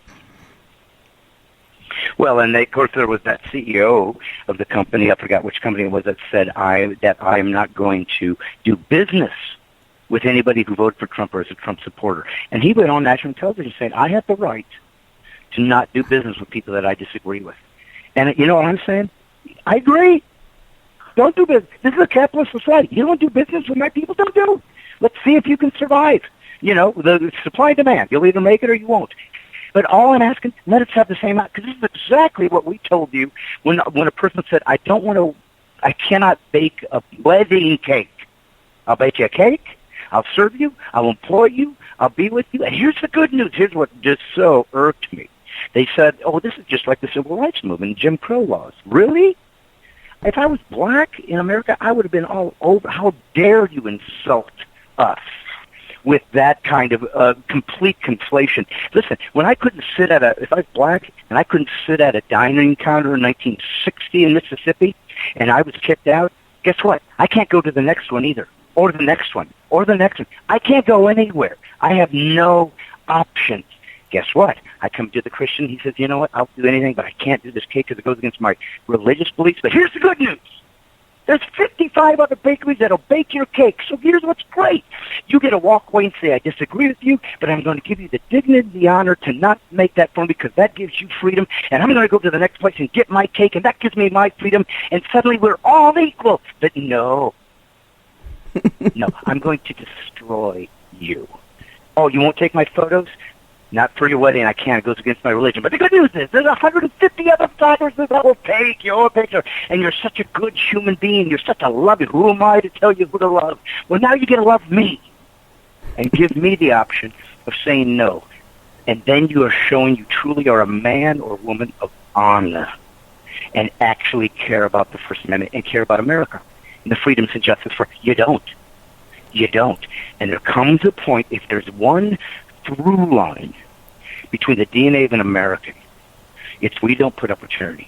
S9: Well, and of course there was that CEO of the company, I forgot which company it was, that said that I am not going to do business with anybody who voted for Trump or is a Trump supporter. And he went on national television saying, I have the right to not do business with people that I disagree with. And you know what I'm saying? I agree. Don't do business. This is a capitalist society. You don't do business with my people, don't do. Let's see if you can survive. The supply and demand. You'll either make it or you won't. But all I'm asking, let us have the same, because this is exactly what we told you when a person said, I cannot bake a wedding cake. I'll bake you a cake. I'll serve you. I'll employ you. I'll be with you. And here's the good news. Here's what just so irked me. They said, oh, this is just like the Civil Rights Movement and Jim Crow laws. Really? If I was black in America, I would have been all over. How dare you insult us? with that kind of complete conflation. Listen, when I couldn't sit if I was black and I couldn't sit at a dining counter in 1960 in Mississippi and I was kicked out, guess what? I can't go to the next one either, or the next one, or the next one. I can't go anywhere. I have no options. Guess what? I come to the Christian. He says, you know what? I'll do anything, but I can't do this cake because it goes against my religious beliefs. But here's the good news. There's 55 other bakeries that'll bake your cake. So here's what's great. You get to walk away and say, I disagree with you, but I'm going to give you the dignity, the honor to not make that for me because that gives you freedom. And I'm going to go to the next place and get my cake, and that gives me my freedom. And suddenly we're all equal. But no. No, I'm going to destroy you. Oh, you won't take my photos? Not for your wedding, I can't. It goes against my religion. But the good news is there's 150 other photographers that will take your picture. And you're such a good human being. You're such a loving. Who am I to tell you who to love? Well, now you get to love me and give me the option of saying no. And then you are showing you truly are a man or woman of honor and actually care about the First Amendment and care about America and the freedoms and justice for you don't. You don't. And there comes a point, if there's one through line between the DNA of an American, it's we don't put up with tyranny.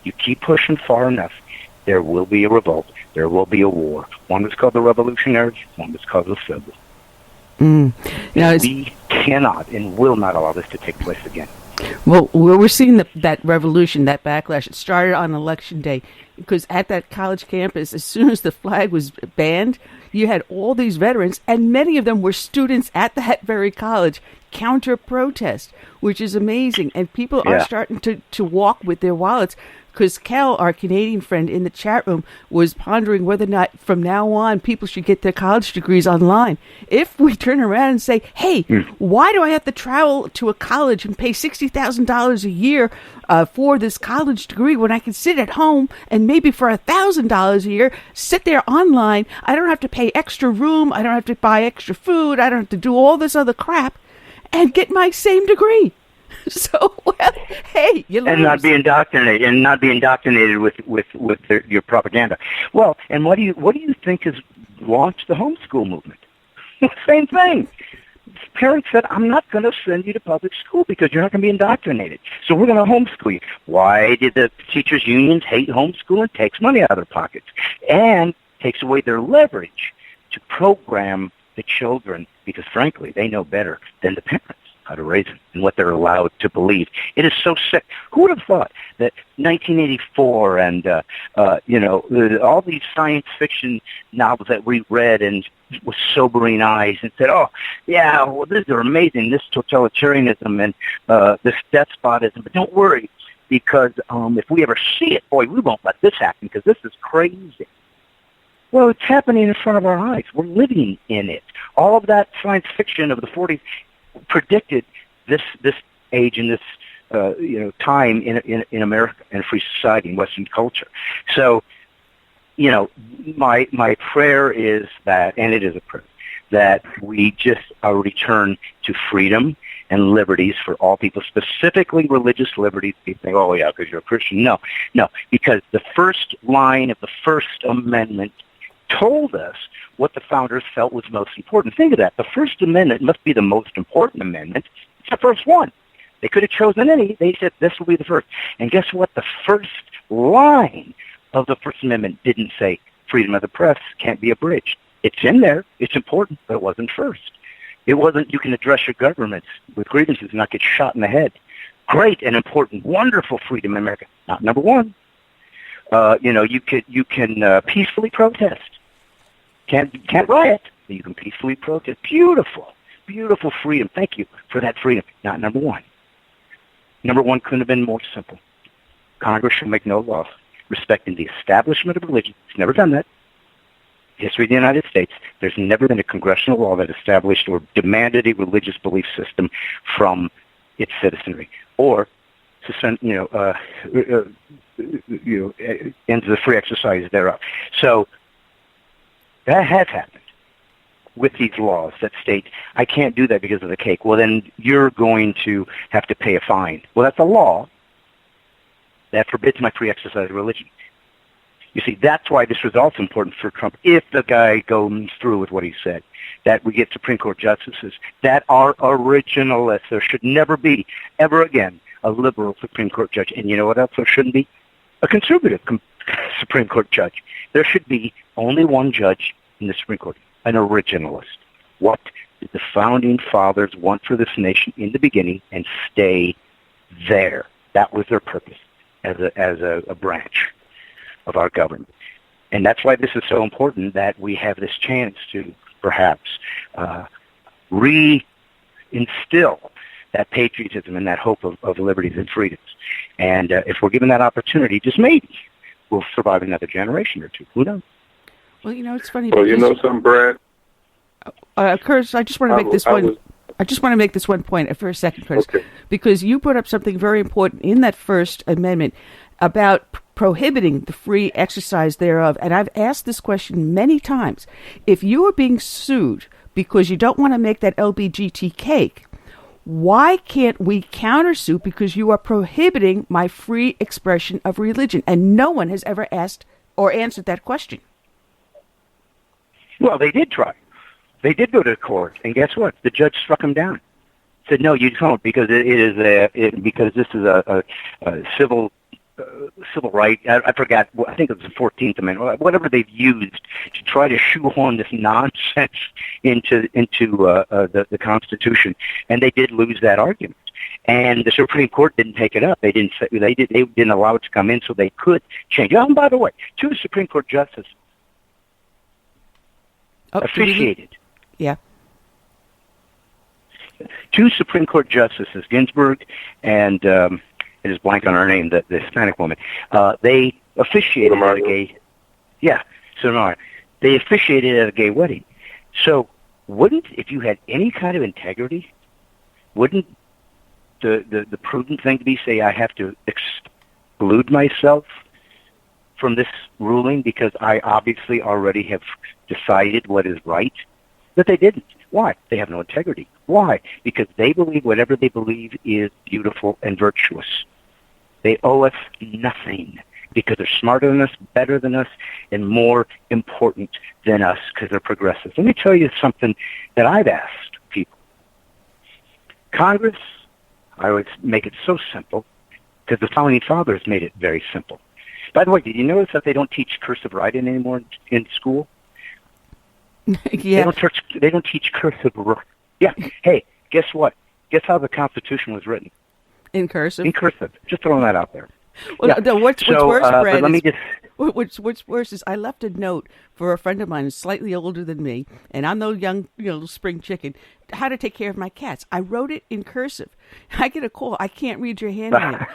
S9: You keep pushing far enough, there will be a revolt. There will be a war. One was called the Revolutionaries, one was called the Civil. We cannot and will not allow this to take place again.
S2: Well, we're seeing that revolution, that backlash. It started on Election Day because at that college campus, as soon as the flag was banned, you had all these veterans, and many of them were students at that very college, counter-protest, which is amazing. And people are starting to walk with their wallets because Cal, our Canadian friend in the chat room, was pondering whether or not from now on people should get their college degrees online. If we turn around and say, hey, why do I have to travel to a college and pay $60,000 a year for this college degree when I can sit at home and maybe for $1,000 a year, sit there online. I don't have to pay extra room. I don't have to buy extra food. I don't have to do all this other crap and get my same degree. So, well, hey, you lose.
S9: And not be indoctrinated with your propaganda. Well, and what do you think has launched the homeschool movement? Same thing. Parents said, I'm not going to send you to public school because you're not going to be indoctrinated. So we're going to homeschool you. Why did the teachers' unions hate homeschooling? Takes money out of their pockets and takes away their leverage to program the children because, frankly, they know better than the parents how to raise them and what they're allowed to believe. It is so sick. Who would have thought that 1984 and, all these science fiction novels that we read and with sobering eyes and said, oh, yeah, well, these are amazing, this totalitarianism and this despotism. But don't worry, because if we ever see it, boy, we won't let this happen because this is crazy. Well, it's happening in front of our eyes. We're living in it. All of that science fiction of the 40s predicted this age and this time in America and free society and Western culture. So, my prayer is that, and it is a prayer, that we just return to freedom and liberties for all people, specifically religious liberties. People think, oh yeah, because you're a Christian. No, because the first line of the First Amendment told us what the founders felt was most important. Think of that. The First Amendment must be the most important amendment. It's the first one. They could have chosen any. They said this will be the first. And guess what? The first line of the First Amendment didn't say freedom of the press can't be abridged. It's in there. It's important, but it wasn't first. It wasn't you can address your government with grievances and not get shot in the head. Great and important, wonderful freedom in America. Not number one. You can peacefully protest. Can't riot, but you can peacefully protest. Beautiful, beautiful freedom. Thank you for that freedom. Not number one. Number one couldn't have been more simple. Congress shall make no laws respecting the establishment of religion. It's never done that. History of the United States, there's never been a congressional law that established or demanded a religious belief system from its citizenry or ends the free exercise thereof. So that has happened with these laws that state, I can't do that because of the cake. Well, then you're going to have to pay a fine. Well, that's a law that forbids my free exercise of religion. You see, that's why this was also important for Trump, if the guy goes through with what he said, that we get Supreme Court justices that are originalists. There should never be, ever again, a liberal Supreme Court judge. And you know what else there shouldn't be? A conservative Supreme Court judge. There should be only one judge in the Supreme Court, an originalist. What did the Founding Fathers want for this nation in the beginning, and stay there? That was their purpose as a branch of our government. And that's why this is so important, that we have this chance to perhaps reinstill that patriotism and that hope of liberties and freedoms. And if we're given that opportunity, just maybe we'll survive another generation or two. Who knows?
S2: Well, it's funny.
S3: Well, you know something, Brad?
S2: Curtis, I just want to make this one. I just want to make this one point for a second, Curtis, because you brought up something very important in that First Amendment about prohibiting the free exercise thereof. And I've asked this question many times. If you are being sued because you don't want to make that LBGT cake, why can't we countersue because you are prohibiting my free expression of religion? And no one has ever asked or answered that question.
S9: Well, they did try. They did go to court, and guess what? The judge struck them down. Said, no, you don't, because because this is a civil right. I forgot. I think it was the 14th Amendment. Whatever they've used to try to shoehorn this nonsense into the Constitution, and they did lose that argument. And the Supreme Court didn't take it up. They didn't allow it to come in, so they could change. Oh, and by the way, two Supreme Court justices officiated.
S2: Yeah.
S9: Two Supreme Court justices, Ginsburg and it is blank on her name, the Hispanic woman. They officiated at a gay. Yeah, Sotomayor. They officiated at a gay wedding. So, if you had any kind of integrity, wouldn't the prudent thing to be say I have to exclude myself from this ruling because I obviously already have decided what is right? But they didn't. Why? They have no integrity. Why? Because they believe whatever they believe is beautiful and virtuous. They owe us nothing because they're smarter than us, better than us, and more important than us because they're progressive. Let me tell you something that I've asked people. Congress, I would make it so simple because the Founding Fathers made it very simple. By the way, did you notice that they don't teach cursive writing anymore in school?
S2: Yeah.
S9: They don't teach cursive. Yeah. Hey, guess what? Guess how the Constitution was written?
S2: In cursive.
S9: In cursive. Just throwing that out there.
S2: Well,
S9: yeah.
S2: No, what's worse, Brad?
S9: Let me just.
S2: What's worse is I left a note for a friend of mine who's slightly older than me, and I'm no young, little spring chicken, how to take care of my cats. I wrote it in cursive. I get a call. I can't read your handwriting.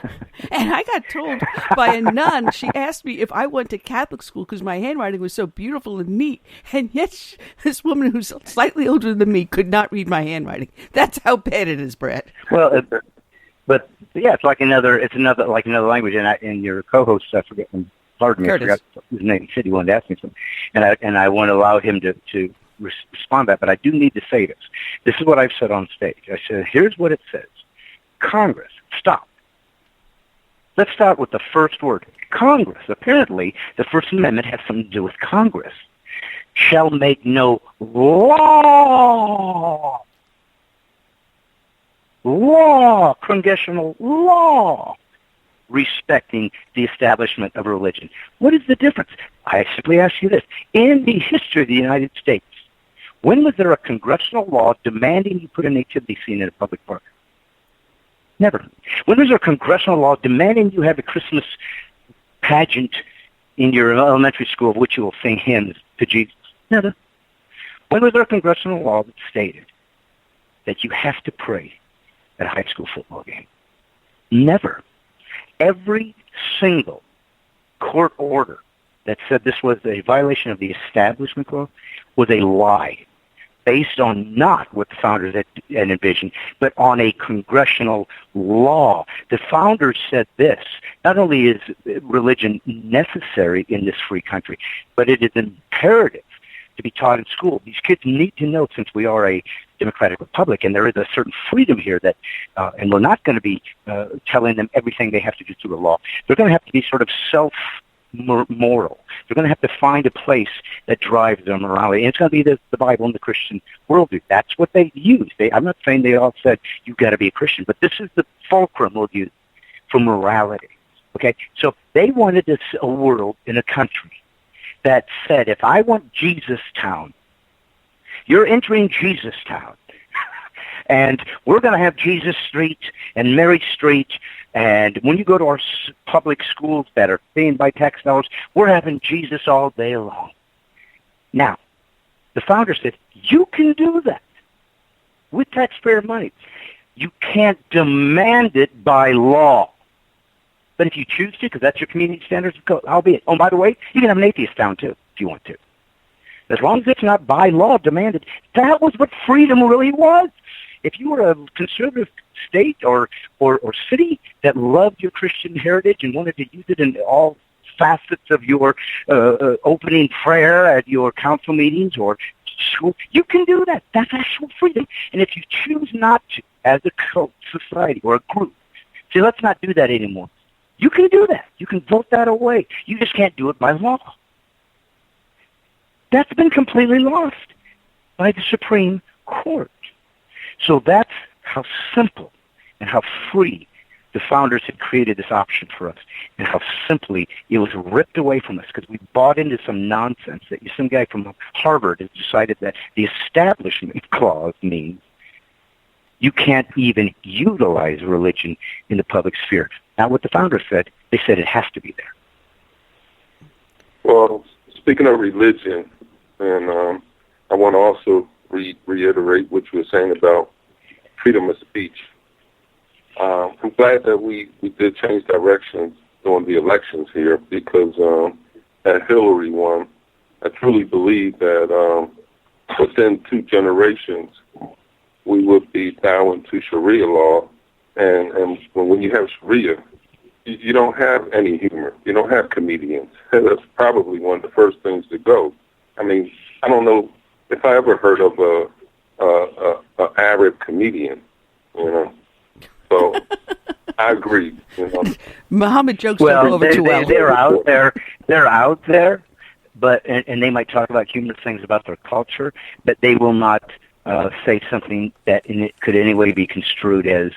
S2: And I got told by a nun, she asked me if I went to Catholic school because my handwriting was so beautiful and neat. And yet this woman who's slightly older than me could not read my handwriting. That's how bad it is, Brad.
S9: Well, but yeah, it's another language. And your co-host, I forget. Pardon me,
S2: Curtis.
S9: I forgot his name. He said he wanted to ask me something, and I want to allow him to respond to that. But I do need to say this. This is what I've said on stage. I said, here's what it says. Congress, stop. Let's start with the first word. Congress. Apparently, the First Amendment has something to do with Congress. Shall make no law, congressional law, respecting the establishment of religion. What is the difference? I simply ask you this. In the history of the United States, when was there a congressional law demanding you put a nativity scene in a public park? Never. When was there a congressional law demanding you have a Christmas pageant in your elementary school of which you will sing hymns to Jesus? Never. When was there a congressional law that stated that you have to pray at a high school football game? Never. Every single court order that said this was a violation of the Establishment Clause was a lie, based on not what the founders had envisioned, but on a congressional law. The founders said this: not only is religion necessary in this free country, but it is imperative to be taught in school. These kids need to know, since we are a democratic republic, and there is a certain freedom here that, and we're not going to be telling them everything they have to do through the law. They're going to have to be sort of moral. They're going to have to find a place that drives their morality. And it's going to be the Bible and the Christian worldview. That's what they use. I'm not saying they all said, you've got to be a Christian, but this is the fulcrum we'll use for morality. Okay? So they wanted a world in a country that said, if I want Jesus Town, you're entering Jesus Town. And we're going to have Jesus Street and Mary Street. And when you go to our public schools that are paying by tax dollars, we're having Jesus all day long. Now, the founder said, you can do that with taxpayer money. You can't demand it by law. But if you choose to, because that's your community standards, albeit. Oh, by the way, you can have an atheist town, too, if you want to. As long as it's not by law demanded. That was what freedom really was. If you were a conservative state or city that loved your Christian heritage and wanted to use it in all facets of your opening prayer at your council meetings or school, you can do that. That's actual freedom. And if you choose not to, as a society or a group, say, let's not do that anymore, you can do that. You can vote that away. You just can't do it by law. That's been completely lost by the Supreme Court. So that's how simple and how free the founders had created this option for us, and how simply it was ripped away from us because we bought into some nonsense that some guy from Harvard has decided that the Establishment Clause means you can't even utilize religion in the public sphere. Not what the founders said. They said it has to be there.
S3: Well, speaking of religion, and I want to also reiterate what you were saying about freedom of speech. I'm glad that we did change directions during the elections here because that Hillary won, I truly believe that within 2 generations we would be bowing to Sharia law. And when you have Sharia, you don't have any humor. You don't have comedians. That's probably one of the first things to go. I mean, I don't know if I ever heard of a Arab comedian, you know. So I agree. You know.
S2: Muhammad jokes don't go over too well.
S9: They're out there. They're out there, but and they might talk about humorous things about their culture, but they will not say something that could in any way be construed as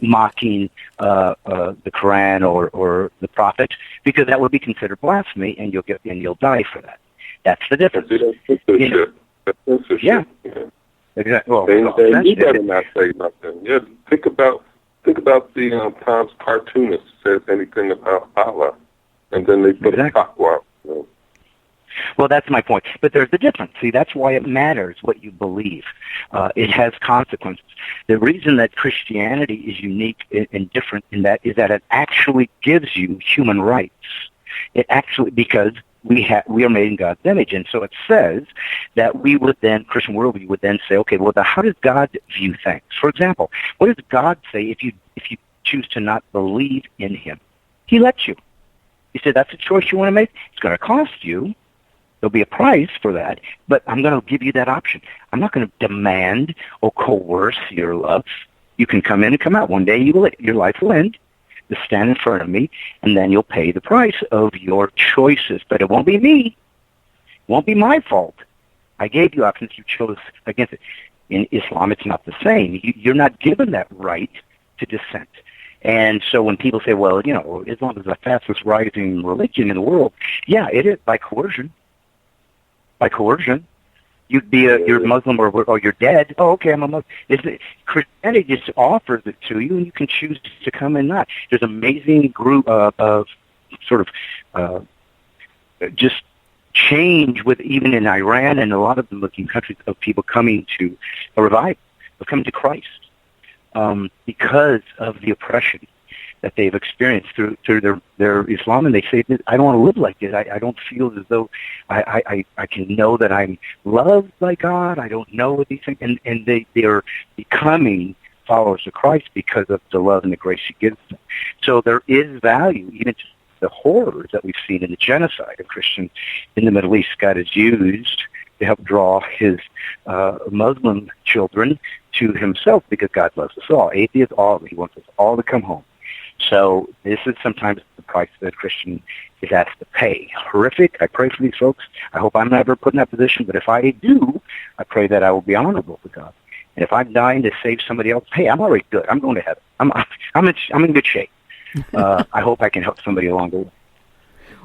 S9: mocking the Quran or the Prophet, because that would be considered blasphemy, and you'll die for that. That's the difference. Yeah. Exactly. Well,
S3: you better not say nothing. Yeah, think about the Times cartoonist says anything about Allah, and then they put a fatwa out. You know.
S9: Well, that's my point. But there's the difference. See, that's why it matters what you believe. It has consequences. The reason that Christianity is unique and different in that is that it actually gives you human rights. It actually, because we are made in God's image, and so it says that we would then, Christian worldview would then say, okay, well, how does God view things? For example, what does God say if you choose to not believe in Him? He lets you. He said that's a choice you want to make. It's going to cost you. There'll be a price for that, but I'm going to give you that option. I'm not going to demand or coerce your love. You can come in and come out. One day your life will end. To stand in front of me, and then you'll pay the price of your choices. But it won't be me. It won't be my fault. I gave you options. You chose against it. In Islam, it's not the same. You're not given that right to dissent. And so when people say, well, you know, Islam is the fastest rising religion in the world, yeah, it is by coercion. By coercion. You'd be you're Muslim or you're dead. Oh, okay, I'm a Muslim. Christianity just offers it to you, and you can choose to come and not. There's an amazing group of sort of just change with even in Iran and a lot of the Muslim countries of people coming to a revival, of coming to Christ because of the oppression that they've experienced through their Islam, and they say, I don't want to live like this. I don't feel as though I can know that I'm loved by God. I don't know what these things, and they're becoming followers of Christ because of the love and the grace He gives them. So there is value, even to the horrors that we've seen in the genocide of Christians in the Middle East. God has used to help draw His Muslim children to Himself because God loves us all. Atheists, all. He wants us all to come home. So this is sometimes the price that a Christian is asked to pay. Horrific. I pray for these folks. I hope I'm never put in that position, but if I do, I pray that I will be honorable to God. And if I'm dying to save somebody else, hey, I'm already good. I'm going to heaven. I'm in good shape. I hope I can help somebody along the way.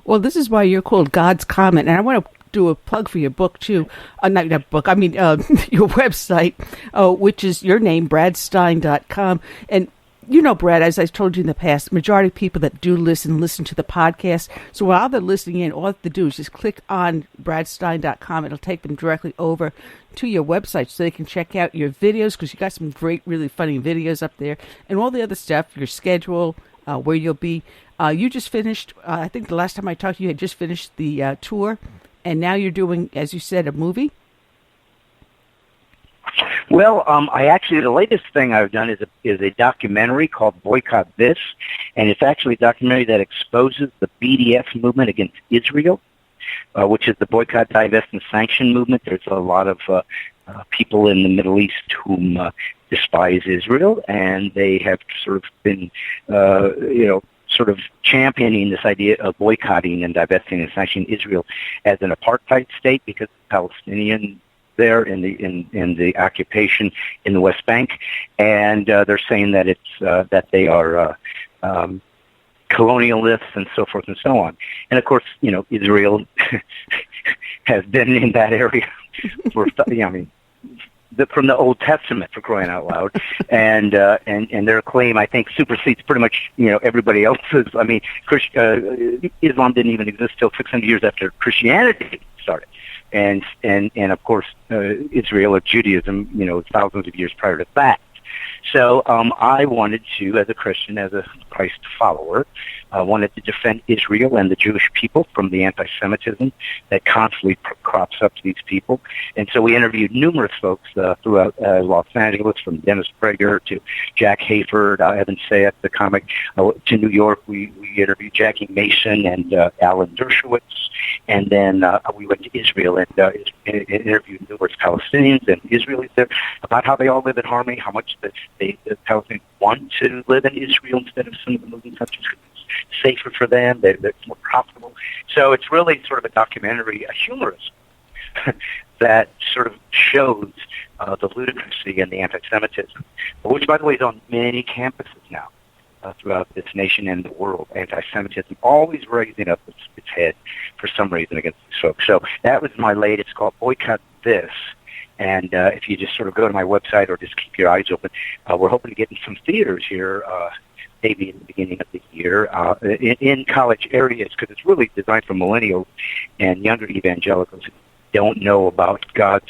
S2: Well, this is why you're called God's Comment, and I want to do a plug for your book too. Not book. I mean your website, which is your name, bradstein.com. And you know, Brad, as I told you in the past, the majority of people that do listen to the podcast. So while they're listening in, all they have to do is just click on bradstein.com. It'll take them directly over to your website so they can check out your videos, because you got some great, really funny videos up there, and all the other stuff, your schedule, where you'll be. You just finished, I think the last time I talked to you, had just finished the tour, and now you're doing, as you said, a movie?
S9: Well, the latest thing I've done is a documentary called Boycott This, and it's actually a documentary that exposes the BDS movement against Israel, which is the Boycott, Divest, and Sanction movement. There's a lot of people in the Middle East whom despise Israel, and they have sort of been, sort of championing this idea of boycotting and divesting and sanctioning Israel as an apartheid state because of Palestinian there in the occupation in the West Bank, and they're saying that it's that they are colonialists and so forth and so on. And of course, Israel has been in that area for from the Old Testament, for crying out loud, and their claim, I think, supersedes pretty much everybody else's. I mean, Islam didn't even exist till 600 years after Christianity started. And of course, Israel or Judaism, thousands of years prior to that. So I wanted to, as a Christian, as a Christ follower, wanted to defend Israel and the Jewish people from the anti-Semitism that constantly crops up to these people. And so we interviewed numerous folks throughout Los Angeles, from Dennis Prager to Jack Hayford, Evan Sayek, the comic, to New York. We interviewed Jackie Mason and Alan Dershowitz. And then we went to Israel and interviewed numerous Palestinians and Israelis there about how they all live in harmony, how much the Palestinians want to live in Israel instead of some of the Muslim countries. It's safer for them. It's more profitable. So it's really sort of a documentary, a humorous, that sort of shows the ludicrousy and the anti-Semitism, which, by the way, is on many campuses now throughout this nation and the world. Anti-Semitism always raising up its head for some reason against these folks. So that was my latest, called Boycott This. And if you just sort of go to my website or just keep your eyes open, we're hoping to get in some theaters here maybe in the beginning of the year in college areas, because it's really designed for millennials and younger evangelicals who don't know about God's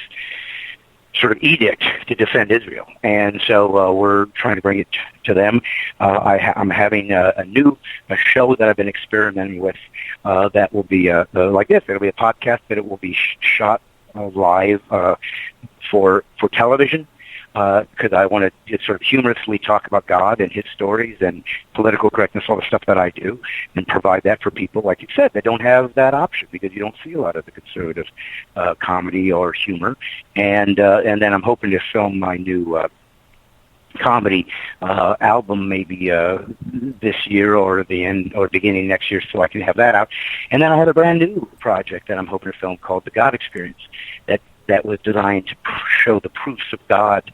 S9: sort of edict to defend Israel. And so we're trying to bring it to them. I'm having a new show that I've been experimenting with that will be like this. It'll be a podcast, but it will be shot live for television, because I want to just sort of humorously talk about God and his stories and political correctness, all the stuff that I do, and provide that for people, like you said, that don't have that option, because you don't see a lot of the conservative comedy or humor. And then I'm hoping to film my new comedy album maybe this year or the end or beginning next year, so I can have that out. And then I have a brand new project that I'm hoping to film called The God Experience, that was designed to show the proofs of God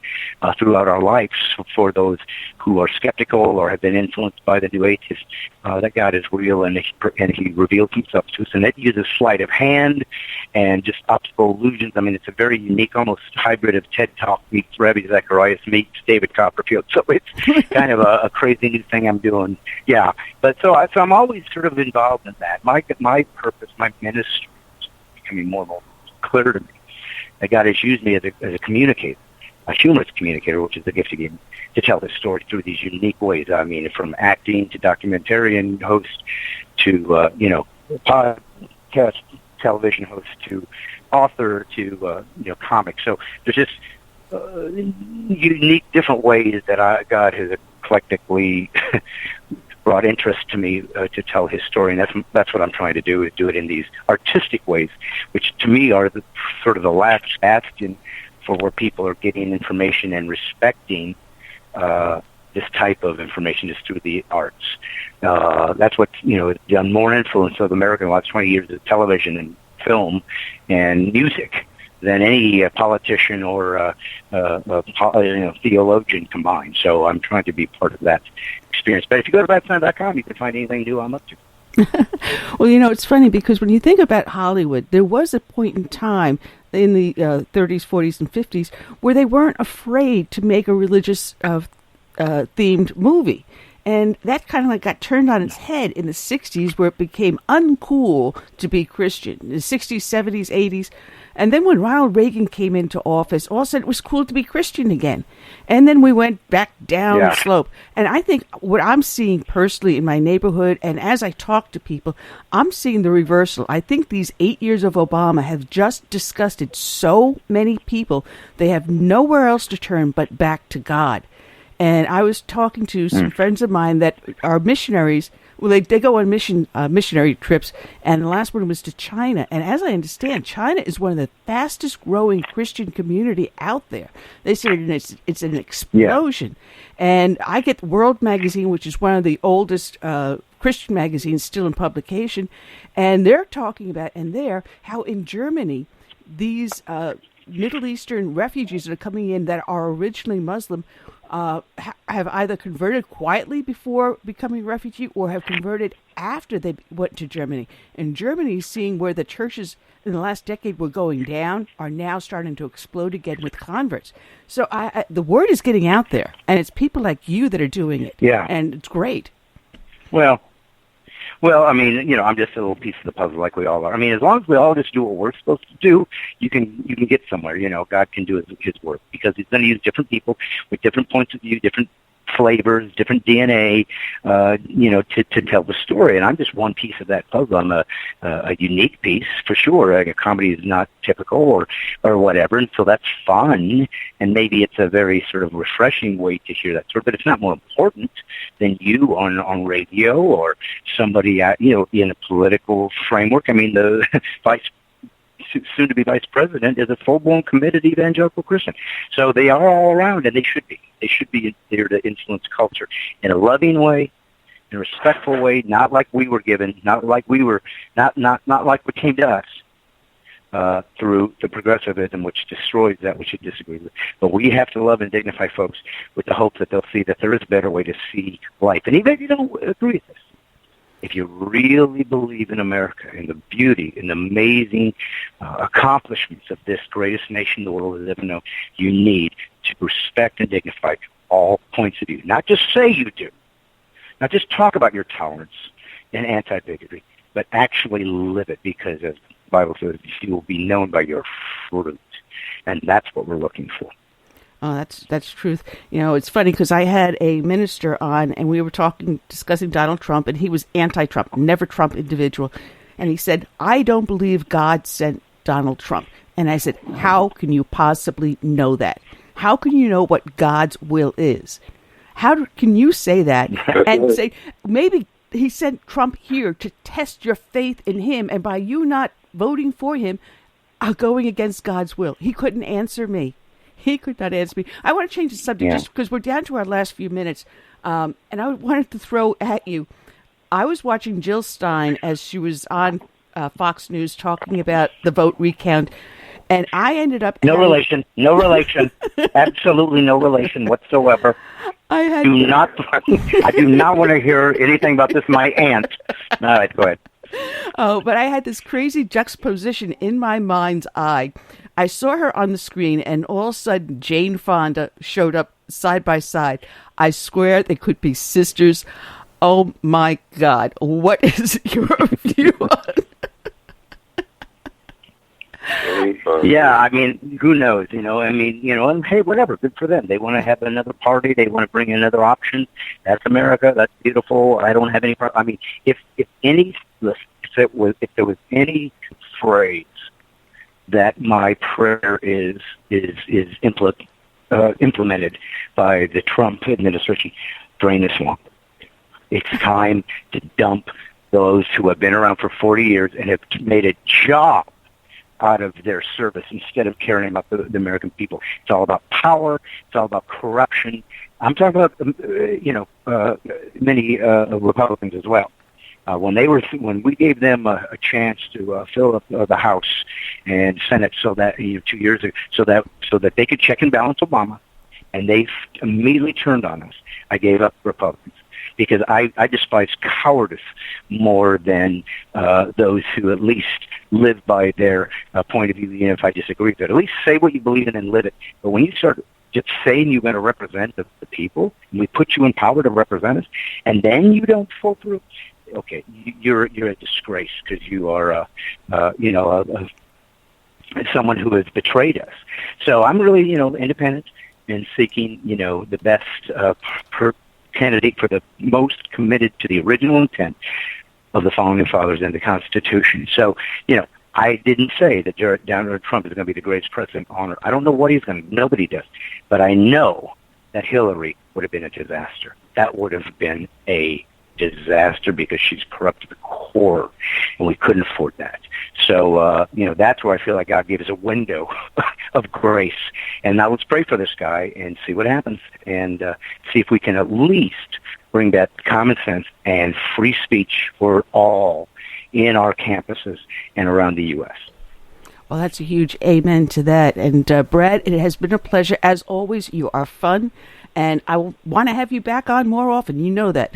S9: throughout our lives for those who are skeptical or have been influenced by the New Atheists, that God is real and he reveals himself to us. And it uses sleight of hand and just optical illusions. I mean, it's a very unique, almost hybrid of TED Talk meets Rabbi Zacharias meets David Copperfield. So it's kind of a crazy new thing I'm doing. Yeah. But so I'm always sort of involved in that. My purpose, my ministry is becoming more and more clear to me. That God has used me as a communicator, a humorous communicator, which is the gift he gave me, to tell this story through these unique ways. I mean, from acting to documentarian host to, podcast television host to author to, comic. So there's just unique different ways that God has eclectically brought interest to me to tell his story, and that's what I'm trying to do, is do it in these artistic ways, which to me are the sort of the last bastion for where people are getting information and respecting this type of information is through the arts. That's what, done more influence of America in the last 20 years is television and film and music than any politician or theologian combined. So I'm trying to be part of that experience. But if you go to badsign.com, you can find anything new I'm up to.
S2: Well, it's funny because when you think about Hollywood, there was a point in time in the 30s, 40s, and 50s where they weren't afraid to make a religious themed movie. And that kind of like got turned on its head in the 60s where it became uncool to be Christian. In the 60s, 70s, 80s. And then when Ronald Reagan came into office, all of a sudden it was cool to be Christian again. And then we went back down the slope. And I think what I'm seeing personally in my neighborhood, and as I talk to people, I'm seeing the reversal. I think these 8 years of Obama have just disgusted so many people. They have nowhere else to turn but back to God. And I was talking to some friends of mine that are missionaries. Well, they go on missionary trips, and the last one was to China. And as I understand, China is one of the fastest growing Christian community out there. They say it's an explosion. Yeah. And I get World Magazine, which is one of the oldest Christian magazines still in publication, and they're talking about how in Germany these Middle Eastern refugees that are coming in that are originally Muslim have either converted quietly before becoming refugee or have converted after they went to Germany. And Germany, seeing where the churches in the last decade were going down, are now starting to explode again with converts. So the word is getting out there, and it's people like you that are doing it.
S9: Yeah.
S2: And it's great.
S9: Well, I mean, I'm just a little piece of the puzzle like we all are. I mean, as long as we all just do what we're supposed to do, you can get somewhere. God can do his work because he's going to use different people with different points of view, different flavors, different DNA, to tell the story. And I'm just one piece of that puzzle. I'm a unique piece for sure. Like a comedy is not typical or whatever, and so that's fun. And maybe it's a very sort of refreshing way to hear that story, but it's not more important than you on radio or somebody in a political framework. I mean, the soon-to-be vice president is a full-blown committed evangelical Christian. So they are all around, and they should be. They should be there to influence culture in a loving way, in a respectful way, not like we were given, not like what came to us through the progressivism, which destroys that which you disagree with. But we have to love and dignify folks with the hope that they'll see that there is a better way to see life. And even if you don't agree with this, if you really believe in America and the beauty and the amazing accomplishments of this greatest nation the world has ever known, you need to respect and dignify all points of view. Not just say you do. Not just talk about your tolerance and anti-bigotry, but actually live it, because as the Bible says, you will be known by your fruit. And that's what we're looking for.
S2: Oh, that's truth. It's funny because I had a minister on, and we were discussing Donald Trump, and he was anti-Trump, never Trump individual. And he said, I don't believe God sent Donald Trump. And I said, how can you possibly know that? How can you know what God's will is? How can you say that and say, maybe he sent Trump here to test your faith in him, and by you not voting for him, going against God's will? He couldn't answer me. He could not answer me. I want to change the subject just because we're down to our last few minutes. And I wanted to throw at you. I was watching Jill Stein as she was on Fox News talking about the vote recount. And I ended up...
S9: No relation. Absolutely no relation whatsoever. I do not want to hear anything about this, my aunt. All right, go ahead.
S2: Oh, but I had this crazy juxtaposition in my mind's eye. I saw her on the screen, and all of a sudden, Jane Fonda showed up side by side. I swear they could be sisters. Oh, my God. What is your view on
S9: Yeah, I mean, who knows, and hey, whatever, good for them. They want to have another party. They want to bring another option. That's America. That's beautiful. I don't have any problem. I mean, if there was any phrase that my prayer is implemented by the Trump administration during this long, it's time to dump those who have been around for 40 years and have made a job out of their service instead of caring about the American people. It's all about power. It's all about corruption. I'm talking about, many Republicans as well. When we gave them a chance to fill up the House and Senate, so that 2 years ago, so that they could check and balance Obama, and they immediately turned on us. I gave up Republicans because I despise cowardice more than those who at least live by their point of view. Even if I disagree with it, at least say what you believe in and live it. But when you start just saying you're going to represent the people, and we put you in power to represent us, and then you don't fall through. Okay, you're a disgrace because you are, someone who has betrayed us. So I'm really, independent and seeking, the best candidate for the most committed to the original intent of the Founding Fathers and the Constitution. So, I didn't say that Donald Trump is going to be the greatest president on earth. I don't know what he's going to. Nobody does. But I know that Hillary would have been a disaster. That would have been a disaster because she's corrupt to the core, and we couldn't afford that. So, that's where I feel like God gave us a window of grace. And now let's pray for this guy and see what happens, and see if we can at least bring that common sense and free speech for all in our campuses and around the U.S.
S2: Well, that's a huge amen to that. And Brad, it has been a pleasure. As always, you are fun, and I want to have you back on more often. You know that.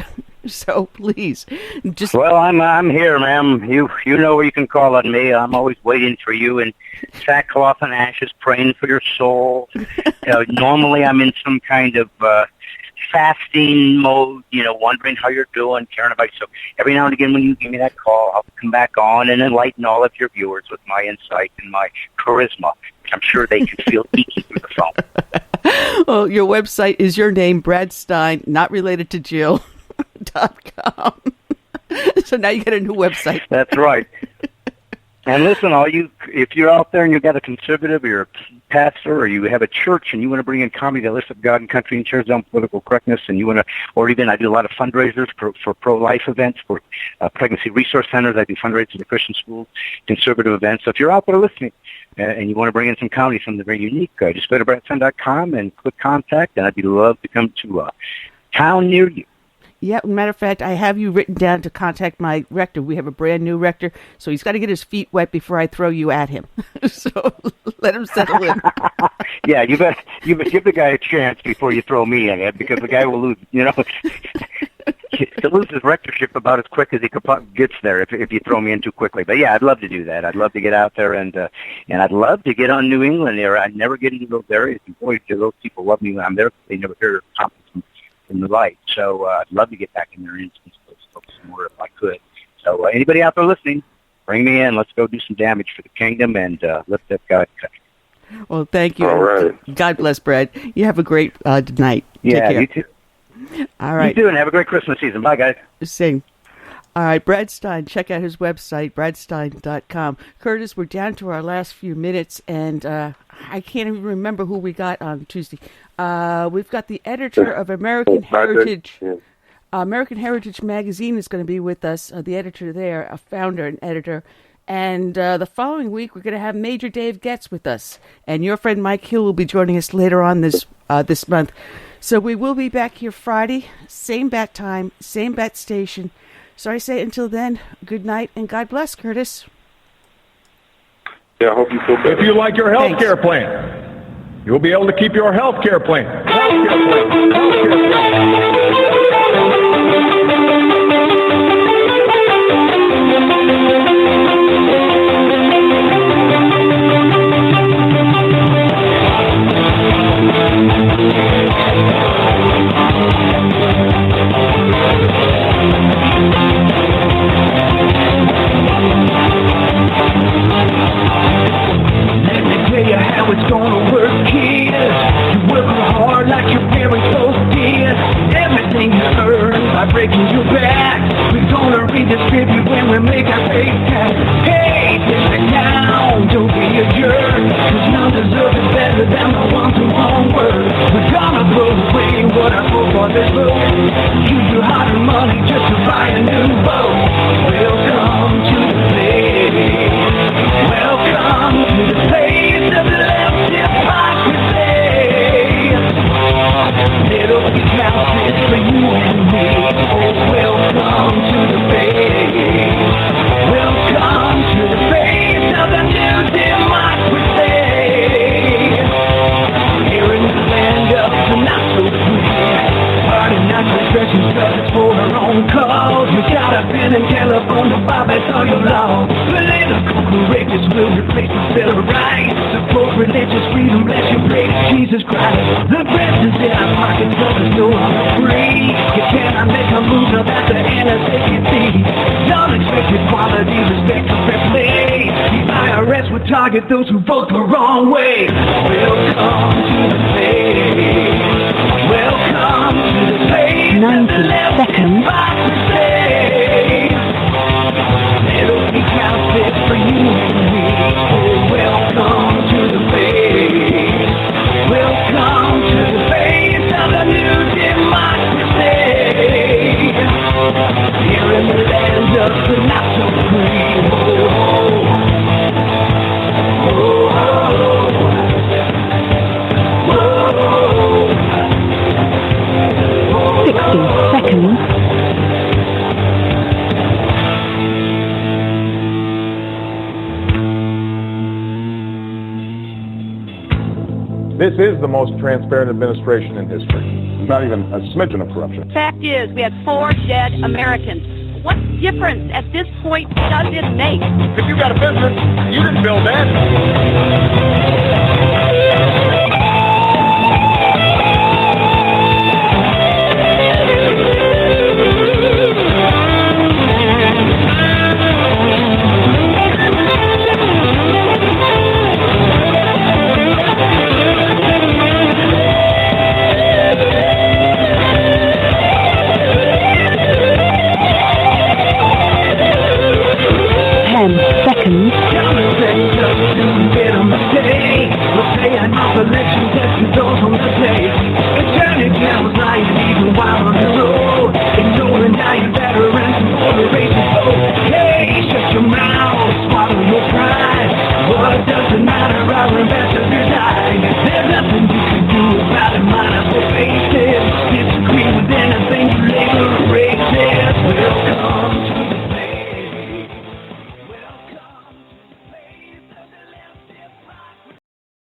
S2: So please, just...
S9: Well, I'm here, ma'am. You know where you can call on me. I'm always waiting for you in sackcloth and ashes, praying for your soul. Normally I'm in some kind of fasting mode, wondering how you're doing, caring about you. So every now and again when you give me that call, I'll come back on and enlighten all of your viewers with my insight and my charisma. I'm sure they can feel eeky through the phone.
S2: Well, your website is your name, Brad Stein, not related to Jill. .com. So now you get a new website.
S9: That's right. And listen, if you're out there and you've got a conservative or you're a pastor or you have a church and you want to bring in comedy that lifts up God and country and tears down political correctness, and you want to, or even I do a lot of fundraisers for pro-life events, for pregnancy resource centers. I do fundraisers at Christian schools, conservative events. So if you're out there listening and you want to bring in some comedy, something very unique, just go to bradstein.com and click contact, and I'd be love to come to a town near you.
S2: Yeah, matter of fact, I have you written down to contact my rector. We have a brand new rector, so he's got to get his feet wet before I throw you at him. So let him settle in.
S9: Yeah, you better give the guy a chance before you throw me in it, because the guy will lose. He'll lose his rectorship about as quick as he gets there if you throw me in too quickly. But yeah, I'd love to do that. I'd love to get out there and I'd love to get on New England area. I never get into those areas. And boy, do those people love me when I'm there. They never hear comments in the light. So I'd love to get back in there and focus more if I could. So anybody out there listening, bring me in. Let's go do some damage for the kingdom and lift up God's country.
S2: Well, thank you.
S3: All right.
S2: God bless, Brad. You have a great night.
S9: Yeah,
S2: Take care.
S9: you too.
S2: All right.
S9: You too, and have a great Christmas season. Bye, guys.
S2: Sing. All right, Brad Stein. Check out his website, bradstein.com. Curtis, we're down to our last few minutes, and I can't even remember who we got on Tuesday. We've got the editor of American Heritage. American Heritage Magazine is going to be with us, the editor there, a founder and editor. And the following week, we're going to have Major Dave Getz with us. And your friend Mike Hill will be joining us later on this month. So we will be back here Friday, same bat time, same bat station. So I say until then, good night and God bless, Curtis.
S3: Yeah, I hope you feel better.
S11: If you like your health care plan, you'll be able to keep your health care plan.
S4: Let me tell you how it's gonna work, kid. You work hard like your parents both did. Everything you earn by breaking your back, we're gonna redistribute when we make our pay tax. Hey, take it down, don't be a jerk, 'cause none deserve it better than the ones who won't work. We're gonna blow away what I hope for this boat. Use your hard money just to buy a new boat. Welcome to the play. Welcome justice for you and me. Oh, welcome to the face. Welcome to the face of the new democracy. Here in the land of the not so free. Party not restrictions, cause it's for our own cause. We got a pen and telephone to bypass all your laws. Political correctness will replace the Bill of Rights. Support religious freedom, bless you, praise Jesus Christ. The presence in our pockets, cause there's no longer free. You cannot make a move without the NSAPD. Don't expect equality, respect for fair play. The IRS will target those who vote the wrong way. Welcome to the stage. Welcome to the stage.
S12: 90 seconds.
S4: It'll be counted for you and me. Oh, welcome to the face. Welcome to the face of the new democracy. Here in the land of the not so free. Oh, oh, oh, oh.
S12: 60 seconds.
S11: This is the most transparent administration in history. Not even a smidgen of corruption.
S6: Fact is, we had 4 dead Americans. What difference at this point does it make?
S11: If you got a business, you didn't build that.
S12: Seconds.
S4: Election testing those on the day. Attorney general's lying even while on the road. Ignoring dying veterans and border races. Hey, shut your mouth, swallow your pride. What does it matter? Our ambassador died. There's nothing you can do about it, minus the face.